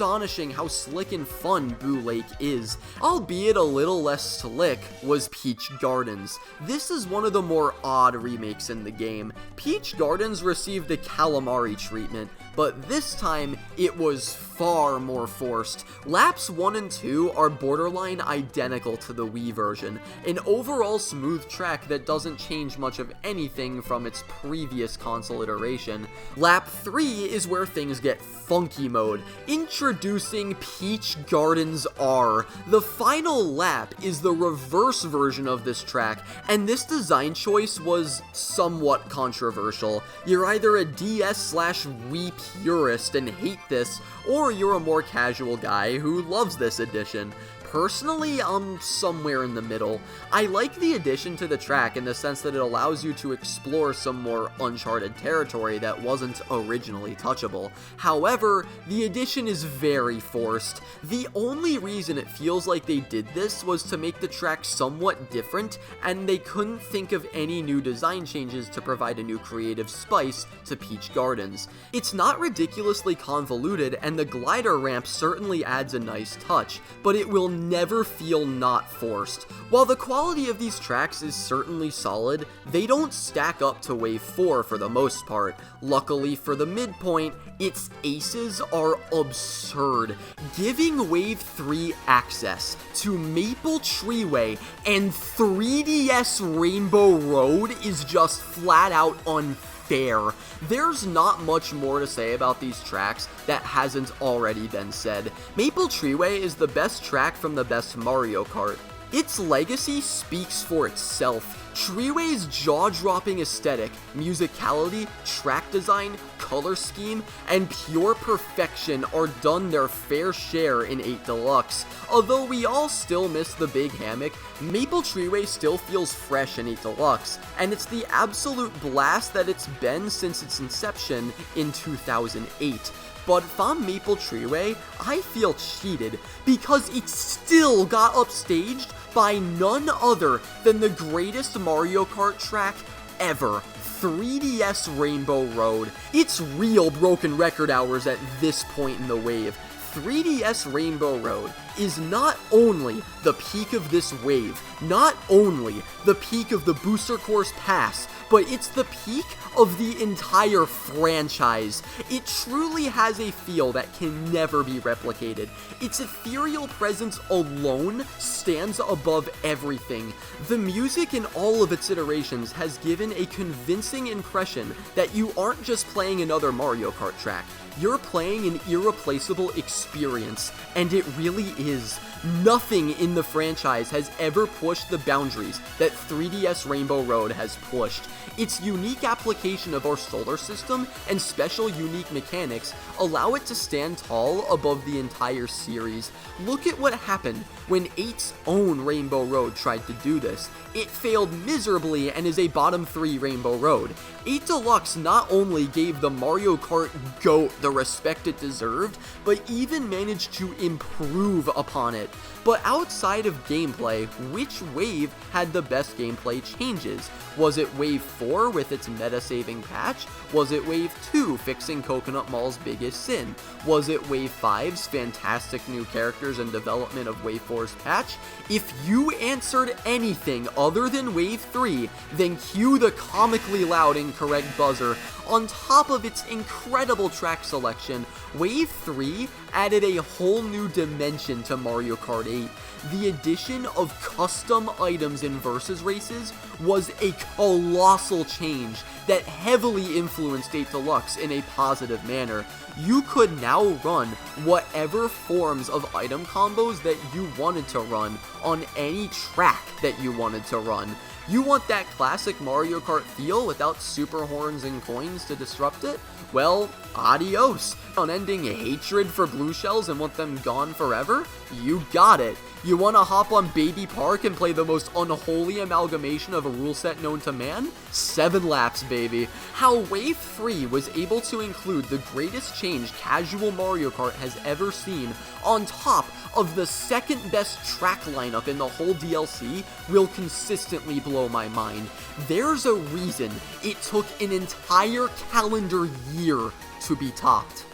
astonishing how slick and fun Boo Lake is. Albeit a little less slick was Peach Gardens. This is one of the more odd remakes in the game. Peach Gardens received the calamari treatment, but this time it was far more forced. Laps 1 and 2 are borderline identical to the Wii version, an overall smooth track that doesn't change much of anything from its previous console iteration. Lap 3 is where things get funky mode. Introducing Peach Gardens R. The final lap is the reverse version of this track, and this design choice was somewhat controversial. You're either a DS/Wii purist and hate this, or you're a more casual guy who loves this addition. Personally, I'm somewhere in the middle. I like the addition to the track in the sense that it allows you to explore some more uncharted territory that wasn't originally touchable. However, the addition is very forced. The only reason it feels like they did this was to make the track somewhat different, and they couldn't think of any new design changes to provide a new creative spice to Peach Gardens. It's not ridiculously convoluted, and the glider ramp certainly adds a nice touch, but it will never feel not forced. While the quality of these tracks is certainly solid, they don't stack up to Wave 4 for the most part. Luckily for the midpoint, its aces are absurd, giving Wave 3 access to Maple Treeway and 3DS Rainbow Road is just flat out unfair. There's not much more to say about these tracks that hasn't already been said. Maple Treeway is the best track from the best Mario Kart. Its legacy speaks for itself. Treeway's jaw-dropping aesthetic, musicality, track design, color scheme, and pure perfection are done their fair share in 8 Deluxe. Although we all still miss the big hammock, Maple Treeway still feels fresh in 8 Deluxe, and it's the absolute blast that it's been since its inception in 2008. But if I'm Maple Treeway, I feel cheated, because it still got upstaged by none other than the greatest Mario Kart track ever, 3DS Rainbow Road. It's real broken record hours at this point in the wave. 3DS Rainbow Road is not only the peak of this wave, not only the peak of the Booster Course Pass, but it's the peak of the entire franchise. It truly has a feel that can never be replicated. Its ethereal presence alone stands above everything. The music in all of its iterations has given a convincing impression that you aren't just playing another Mario Kart track. You're playing an irreplaceable experience, and it really is. Nothing in the franchise has ever pushed the boundaries that 3DS Rainbow Road has pushed. Its unique application of our solar system and special unique mechanics allow it to stand tall above the entire series. Look at what happened when 8's own Rainbow Road tried to do this. It failed miserably and is a bottom 3 Rainbow Road. 8 Deluxe not only gave the Mario Kart GOAT the respect it deserved, but even managed to improve upon it. But outside of gameplay, which wave had the best gameplay changes? Was it Wave 4 with its meta-saving patch? Was it Wave 2 fixing Coconut Mall's biggest sin? Was it Wave 5's fantastic new characters and development of Wave 4's patch? If you answered anything other than Wave 3, then cue the comically loud incorrect buzzer. On top of its incredible track selection, Wave 3 added a whole new dimension to Mario Kart 8. The addition of custom items in Versus races was a colossal change that heavily influenced 8 Deluxe in a positive manner. You could now run whatever forms of item combos that you wanted to run on any track that you wanted to run. You want that classic Mario Kart feel without super horns and coins to disrupt it? Well, adios. Unending hatred for blue shells and want them gone forever? You got it. You want to hop on Baby Park and play the most unholy amalgamation of a rule set known to man? 7 laps, baby. How Wave 3 was able to include the greatest change casual Mario Kart has ever seen on top of the second best track lineup in the whole DLC will consistently blow my mind. There's a reason it took an entire calendar year to be topped.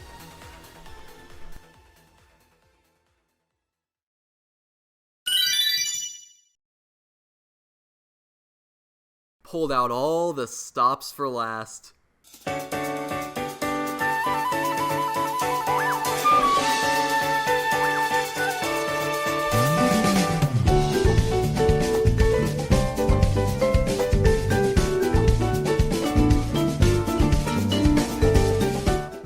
Pulled out all the stops for last.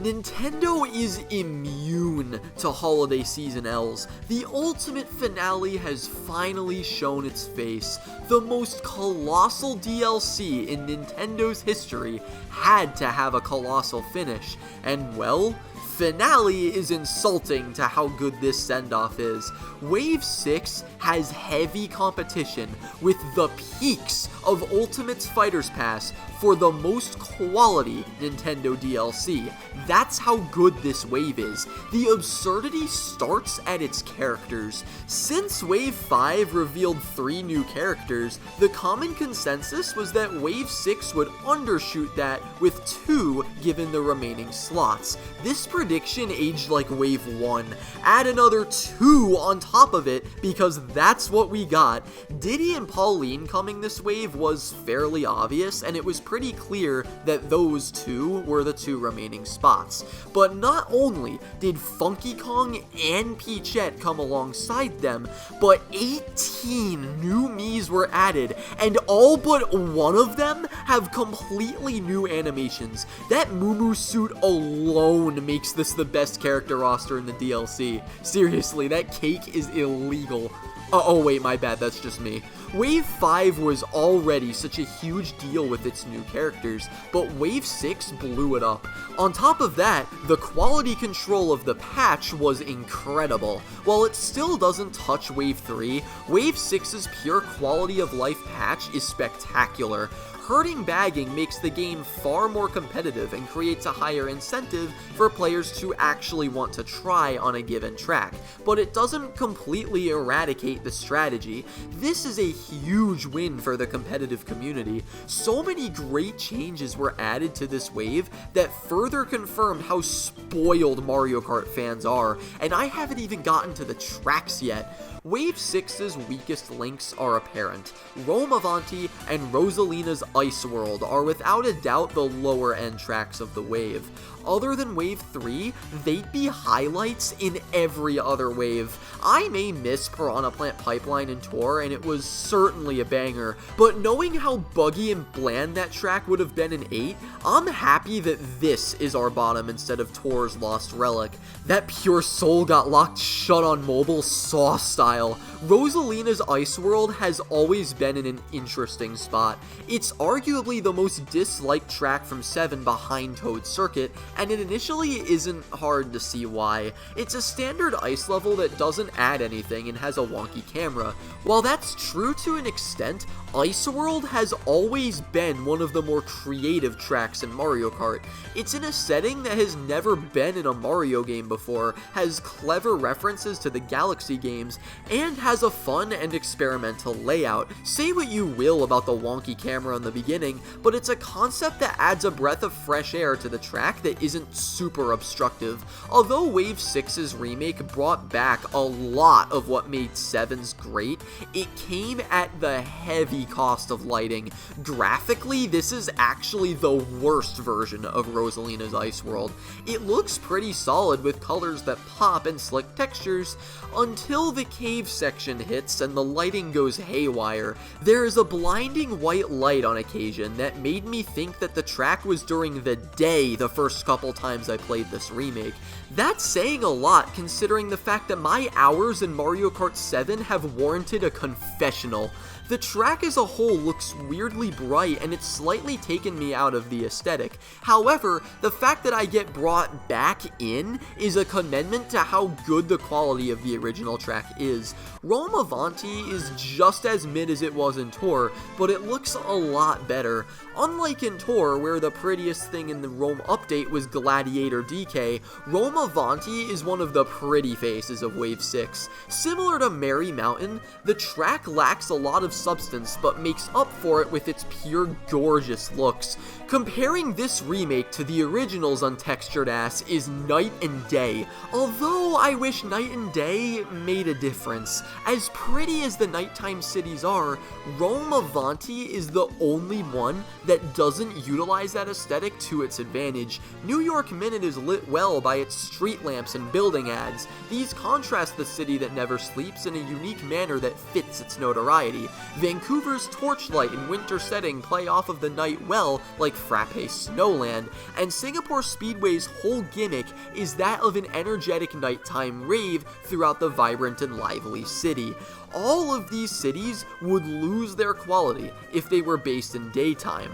Nintendo is immune to holiday season L's. The ultimate finale has finally shown its face. The most colossal DLC in Nintendo's history had to have a colossal finish, and well, finale is insulting to how good this send-off is. Wave 6 has heavy competition with the peaks of Ultimate's Fighters Pass for the most quality Nintendo DLC. That's how good this wave is. The absurdity starts at its characters. Since Wave 5 revealed 3 new characters, the common consensus was that Wave 6 would undershoot that with 2 given the remaining slots. This prediction aged like Wave 1. Add another 2 on top of it because that's what we got. Diddy and Pauline coming this wave was fairly obvious, and it was pretty clear that those 2 were the 2 remaining spots. But not only did Funky Kong and Peachette come alongside them, but 18 new Miis were added, and all but one of them have completely new animations. That Moo Moo suit alone makes this the best character roster in the DLC. Seriously, that cake is illegal. Oh wait, my bad, that's just me. Wave 5 was already such a huge deal with its new characters, but Wave 6 blew it up. On top of that, the quality control of the patch was incredible. While it still doesn't touch Wave 3, Wave 6's pure quality of life patch is spectacular. Hurting bagging makes the game far more competitive and creates a higher incentive for players to actually want to try on a given track, but it doesn't completely eradicate the strategy. This is a huge win for the competitive community. So many great changes were added to this wave that further confirmed how spoiled Mario Kart fans are, and I haven't even gotten to the tracks yet. Wave 6's weakest links are apparent. Rome Avanti and Rosalina's Ice World are without a doubt the lower end tracks of the wave. Other than Wave 3, they'd be highlights in every other wave. I may miss Piranha Plant Pipeline and Tour, and it was certainly a banger, but knowing how buggy and bland that track would have been in 8, I'm happy that this is our bottom instead of Tour's Lost Relic. That pure soul got locked shut on mobile Saw style. Rosalina's Ice World has always been in an interesting spot. It's arguably the most disliked track from 7 behind Toad Circuit, and it initially isn't hard to see why. It's a standard ice level that doesn't add anything and has a wonky camera. While that's true to an extent, Ice World has always been one of the more creative tracks in Mario Kart. It's in a setting that has never been in a Mario game before, has clever references to the Galaxy games, and has a fun and experimental layout. Say what you will about the wonky camera in the beginning, but it's a concept that adds a breath of fresh air to the track that isn't super obstructive. Although Wave 6's remake brought back a lot of what made 7's great, it came at the heavy cost of lighting. Graphically, this is actually the worst version of Rosalina's Ice World. It looks pretty solid with colors that pop and slick textures, until the cave section hits and the lighting goes haywire. There is a blinding white light on occasion that made me think that the track was during the day the first couple times I played this remake. That's saying a lot considering the fact that my hours in Mario Kart 7 have warranted a confessional. The track as a whole looks weirdly bright and it's slightly taken me out of the aesthetic. However, the fact that I get brought back in is a commendment to how good the quality of the original track is. Rome Avanti is just as mid as it was in Tour, but it looks a lot better. Unlike in Tour, where the prettiest thing in the Rome update was Gladiator DK, Rome Avanti is one of the pretty faces of Wave 6. Similar to Merry Mountain, the track lacks a lot of substance but makes up for it with its pure gorgeous looks. Comparing this remake to the original's untextured ass is night and day, although I wish night and day made a difference. As pretty as the nighttime cities are, Rome Avanti is the only one that doesn't utilize that aesthetic to its advantage. New York Minute is lit well by its street lamps and building ads. These contrast the city that never sleeps in a unique manner that fits its notoriety. Vancouver's torchlight and winter setting play off of the night well, like Frappe Snowland, and Singapore Speedway's whole gimmick is that of an energetic nighttime rave throughout the vibrant and lively city. All of these cities would lose their quality if they were based in daytime.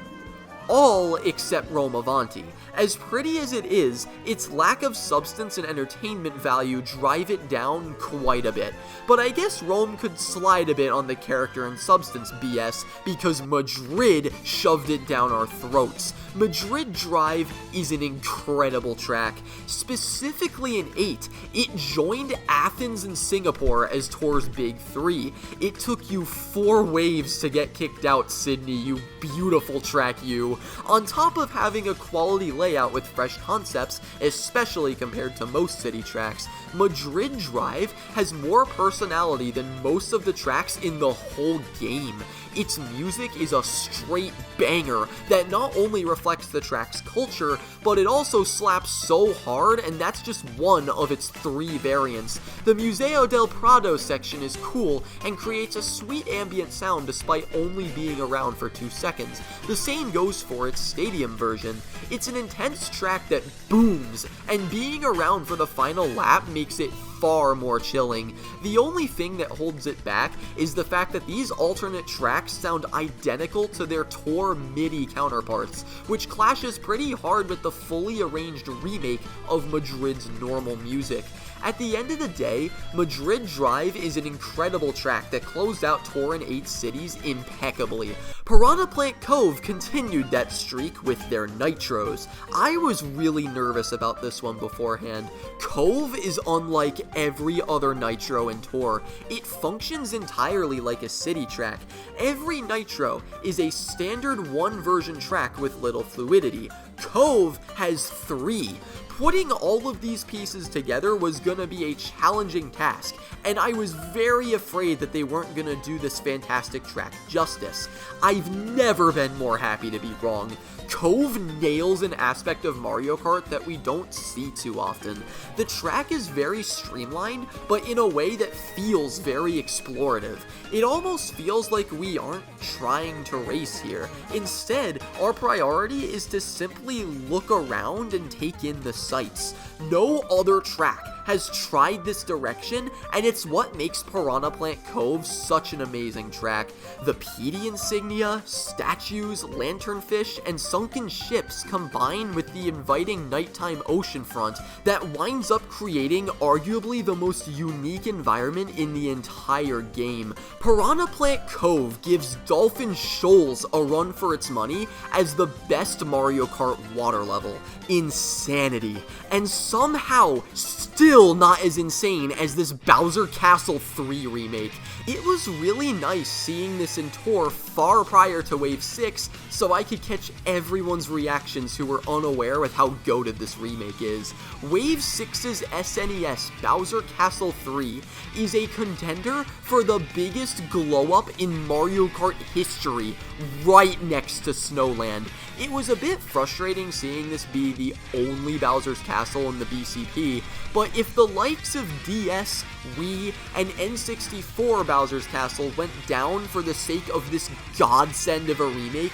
All except Rome Avanti. As pretty as it is, its lack of substance and entertainment value drive it down quite a bit. But I guess Rome could slide a bit on the character and substance BS because Madrid shoved it down our throats. Madrid Drive is an incredible track. Specifically in 8, it joined Athens and Singapore as Tour's Big 3. It took you 4 waves to get kicked out, Sydney, you beautiful track you. On top of having a quality layout with fresh concepts, especially compared to most city tracks, Madrid Drive has more personality than most of the tracks in the whole game. Its music is a straight banger that not only reflects the track's culture, but it also slaps so hard, and that's just one of its 3 variants. The Museo del Prado section is cool and creates a sweet ambient sound despite only being around for 2 seconds. The same goes for its stadium version. It's an intense track that booms, and being around for the final lap makes it far more chilling. The only thing that holds it back is the fact that these alternate tracks sound identical to their Tour MIDI counterparts, which clashes pretty hard with the fully arranged remake of Madrid's normal music. At the end of the day, Madrid Drive is an incredible track that closed out Tour in 8 cities impeccably. Piranha Plant Cove continued that streak with their nitros. I was really nervous about this one beforehand. Cove is unlike every other nitro in Tour. It functions entirely like a city track. Every nitro is a standard 1 version track with little fluidity. Cove has 3. Putting all of these pieces together was gonna be a challenging task, and I was very afraid that they weren't gonna do this fantastic track justice. I've never been more happy to be wrong. Cove nails an aspect of Mario Kart that we don't see too often. The track is very streamlined, but in a way that feels very explorative. It almost feels like we aren't trying to race here. Instead, our priority is to simply look around and take in the sights. No other track has tried this direction, and it's what makes Piranha Plant Cove such an amazing track. The Petey insignia, statues, lanternfish, and sunken ships combine with the inviting nighttime oceanfront that winds up creating arguably the most unique environment in the entire game. Piranha Plant Cove gives Dolphin Shoals a run for its money as the best Mario Kart water level. Insanity. And somehow, still not as insane as this Bowser Castle 3 remake. It was really nice seeing this in Tour far prior to Wave 6, so I could catch everyone's reactions who were unaware with how goated this remake is. Wave 6's SNES Bowser Castle 3 is a contender for the biggest glow-up in Mario Kart history, right next to Snowland. It was a bit frustrating seeing this be the only Bowser's Castle in the BCP, but if the likes of DS, Wii, and N64 Bowser's Castle went down for the sake of this godsend of a remake,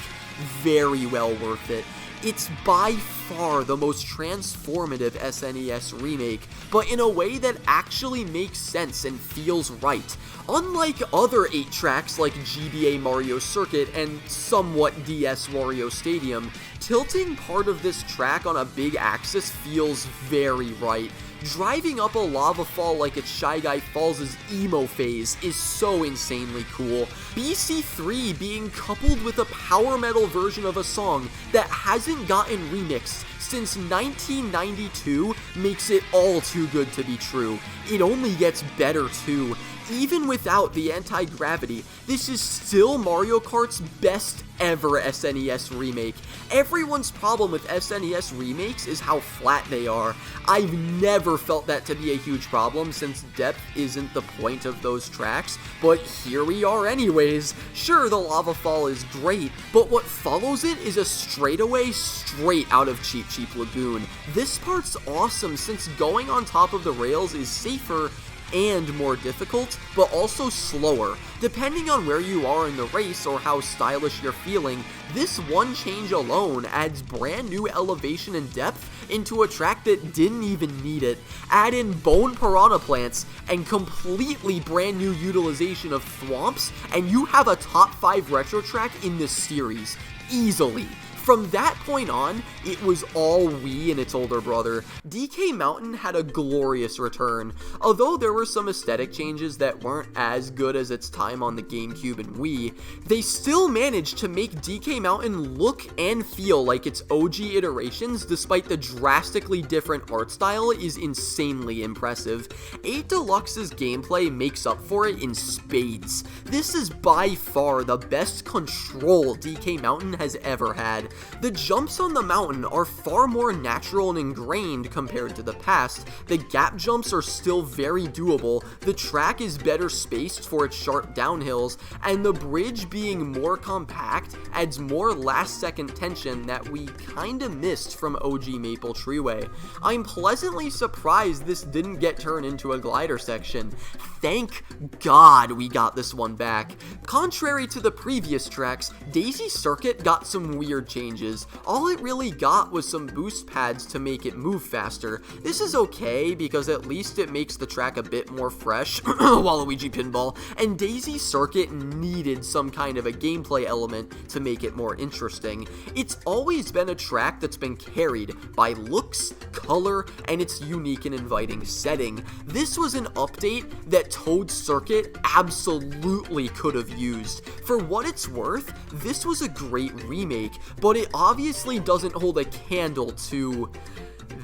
very well worth it. It's by far the most transformative SNES remake, but in a way that actually makes sense and feels right. Unlike other 8 tracks like GBA Mario Circuit and somewhat DS Wario Stadium, tilting part of this track on a big axis feels very right. Driving up a lava fall like it's Shy Guy Falls' emo phase is so insanely cool. BC3 being coupled with a power metal version of a song that hasn't gotten remixed since 1992 makes it all too good to be true. It only gets better too. Even without the anti-gravity, this is still Mario Kart's best ever SNES remake. Everyone's problem with SNES remakes is how flat they are. I've never felt that to be a huge problem since depth isn't the point of those tracks, but here we are anyways. Sure, the lava fall is great, but what follows it is a straightaway straight out of Cheep Cheep Lagoon. This part's awesome since going on top of the rails is safer and more difficult, but also slower. Depending on where you are in the race or how stylish you're feeling, this one change alone adds brand new elevation and depth into a track that didn't even need it. Add in bone piranha plants and completely brand new utilization of thwomps, and you have a top 5 retro track in this series. Easily. From that point on, it was all Wii and its older brother. DK Mountain had a glorious return. Although there were some aesthetic changes that weren't as good as its time on the GameCube and Wii, they still managed to make DK Mountain look and feel like its OG iterations despite the drastically different art style is insanely impressive. 8 Deluxe's gameplay makes up for it in spades. This is by far the best control DK Mountain has ever had. The jumps on the mountain are far more natural and ingrained compared to the past. The gap jumps are still very doable, the track is better spaced for its sharp downhills, and the bridge being more compact adds more last second tension that we kinda missed from OG Maple Treeway. I'm pleasantly surprised this didn't get turned into a glider section. Thank God we got this one back. Contrary to the previous tracks, Daisy Circuit got some weird changes. All it really got was some boost pads to make it move faster. This is okay because at least it makes the track a bit more fresh, Waluigi Pinball, and Daisy Circuit needed some kind of a gameplay element to make it more interesting. It's always been a track that's been carried by looks, color, and its unique and inviting setting. This was an update that Toad Circuit absolutely could have used. For what it's worth, this was a great remake, but it obviously doesn't hold a candle to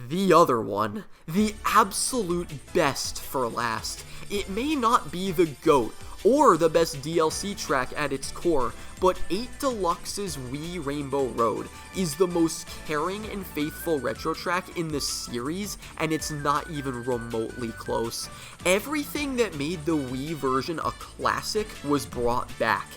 the other one, the absolute best for last. It may not be the GOAT or the best DLC track at its core, but 8 Deluxe's Wii Rainbow Road is the most caring and faithful retro track in the series, and it's not even remotely close. Everything that made the Wii version a classic was brought back.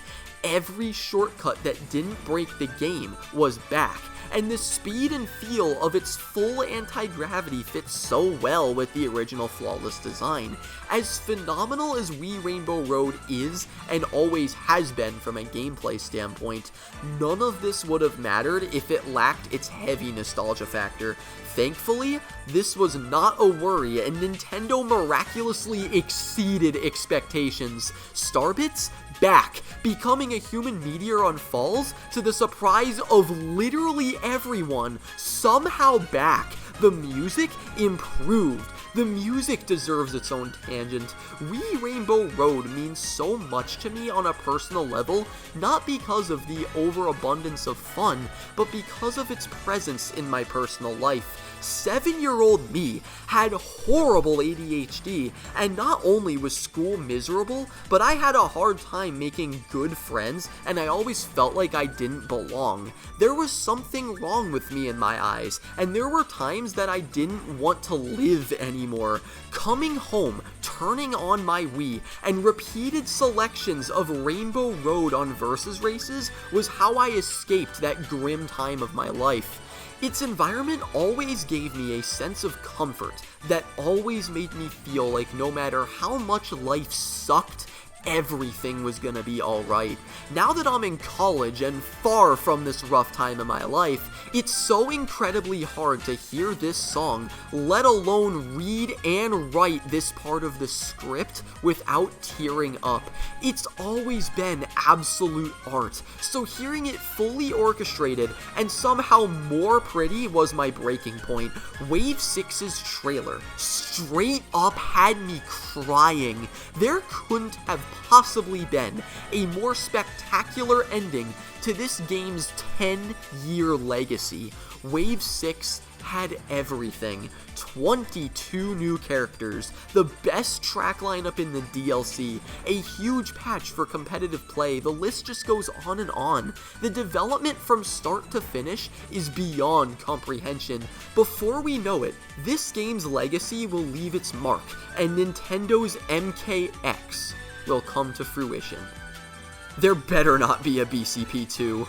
Every shortcut that didn't break the game was back, and the speed and feel of its full anti-gravity fits so well with the original flawless design. As phenomenal as Wii Rainbow Road is, and always has been from a gameplay standpoint, none of this would have mattered if it lacked its heavy nostalgia factor. Thankfully, this was not a worry, and Nintendo miraculously exceeded expectations. Starbits back, becoming a human meteor on Falls, to the surprise of literally everyone, somehow back. The music improved. The music deserves its own tangent. Wii Rainbow Road means so much to me on a personal level, not because of the overabundance of fun, but because of its presence in my personal life. 7-year-old me had horrible ADHD, and not only was school miserable, but I had a hard time making good friends, and I always felt like I didn't belong. There was something wrong with me in my eyes, and there were times that I didn't want to live anymore. Coming home, turning on my Wii, and repeated selections of Rainbow Road on Versus races was how I escaped that grim time of my life. Its environment always gave me a sense of comfort that always made me feel like no matter how much life sucked, everything was gonna be alright. Now that I'm in college and far from this rough time in my life, it's so incredibly hard to hear this song, let alone read and write this part of the script without tearing up. It's always been absolute art, so hearing it fully orchestrated and somehow more pretty was my breaking point. Wave 6's trailer straight up had me crying. There couldn't have possibly been a more spectacular ending to this game's 10-year legacy. Wave 6 had everything. 22 new characters, the best track lineup in the DLC, a huge patch for competitive play, the list just goes on and on. The development from start to finish is beyond comprehension. Before we know it, this game's legacy will leave its mark, and Nintendo's MKX will come to fruition. There better not be a BCP2.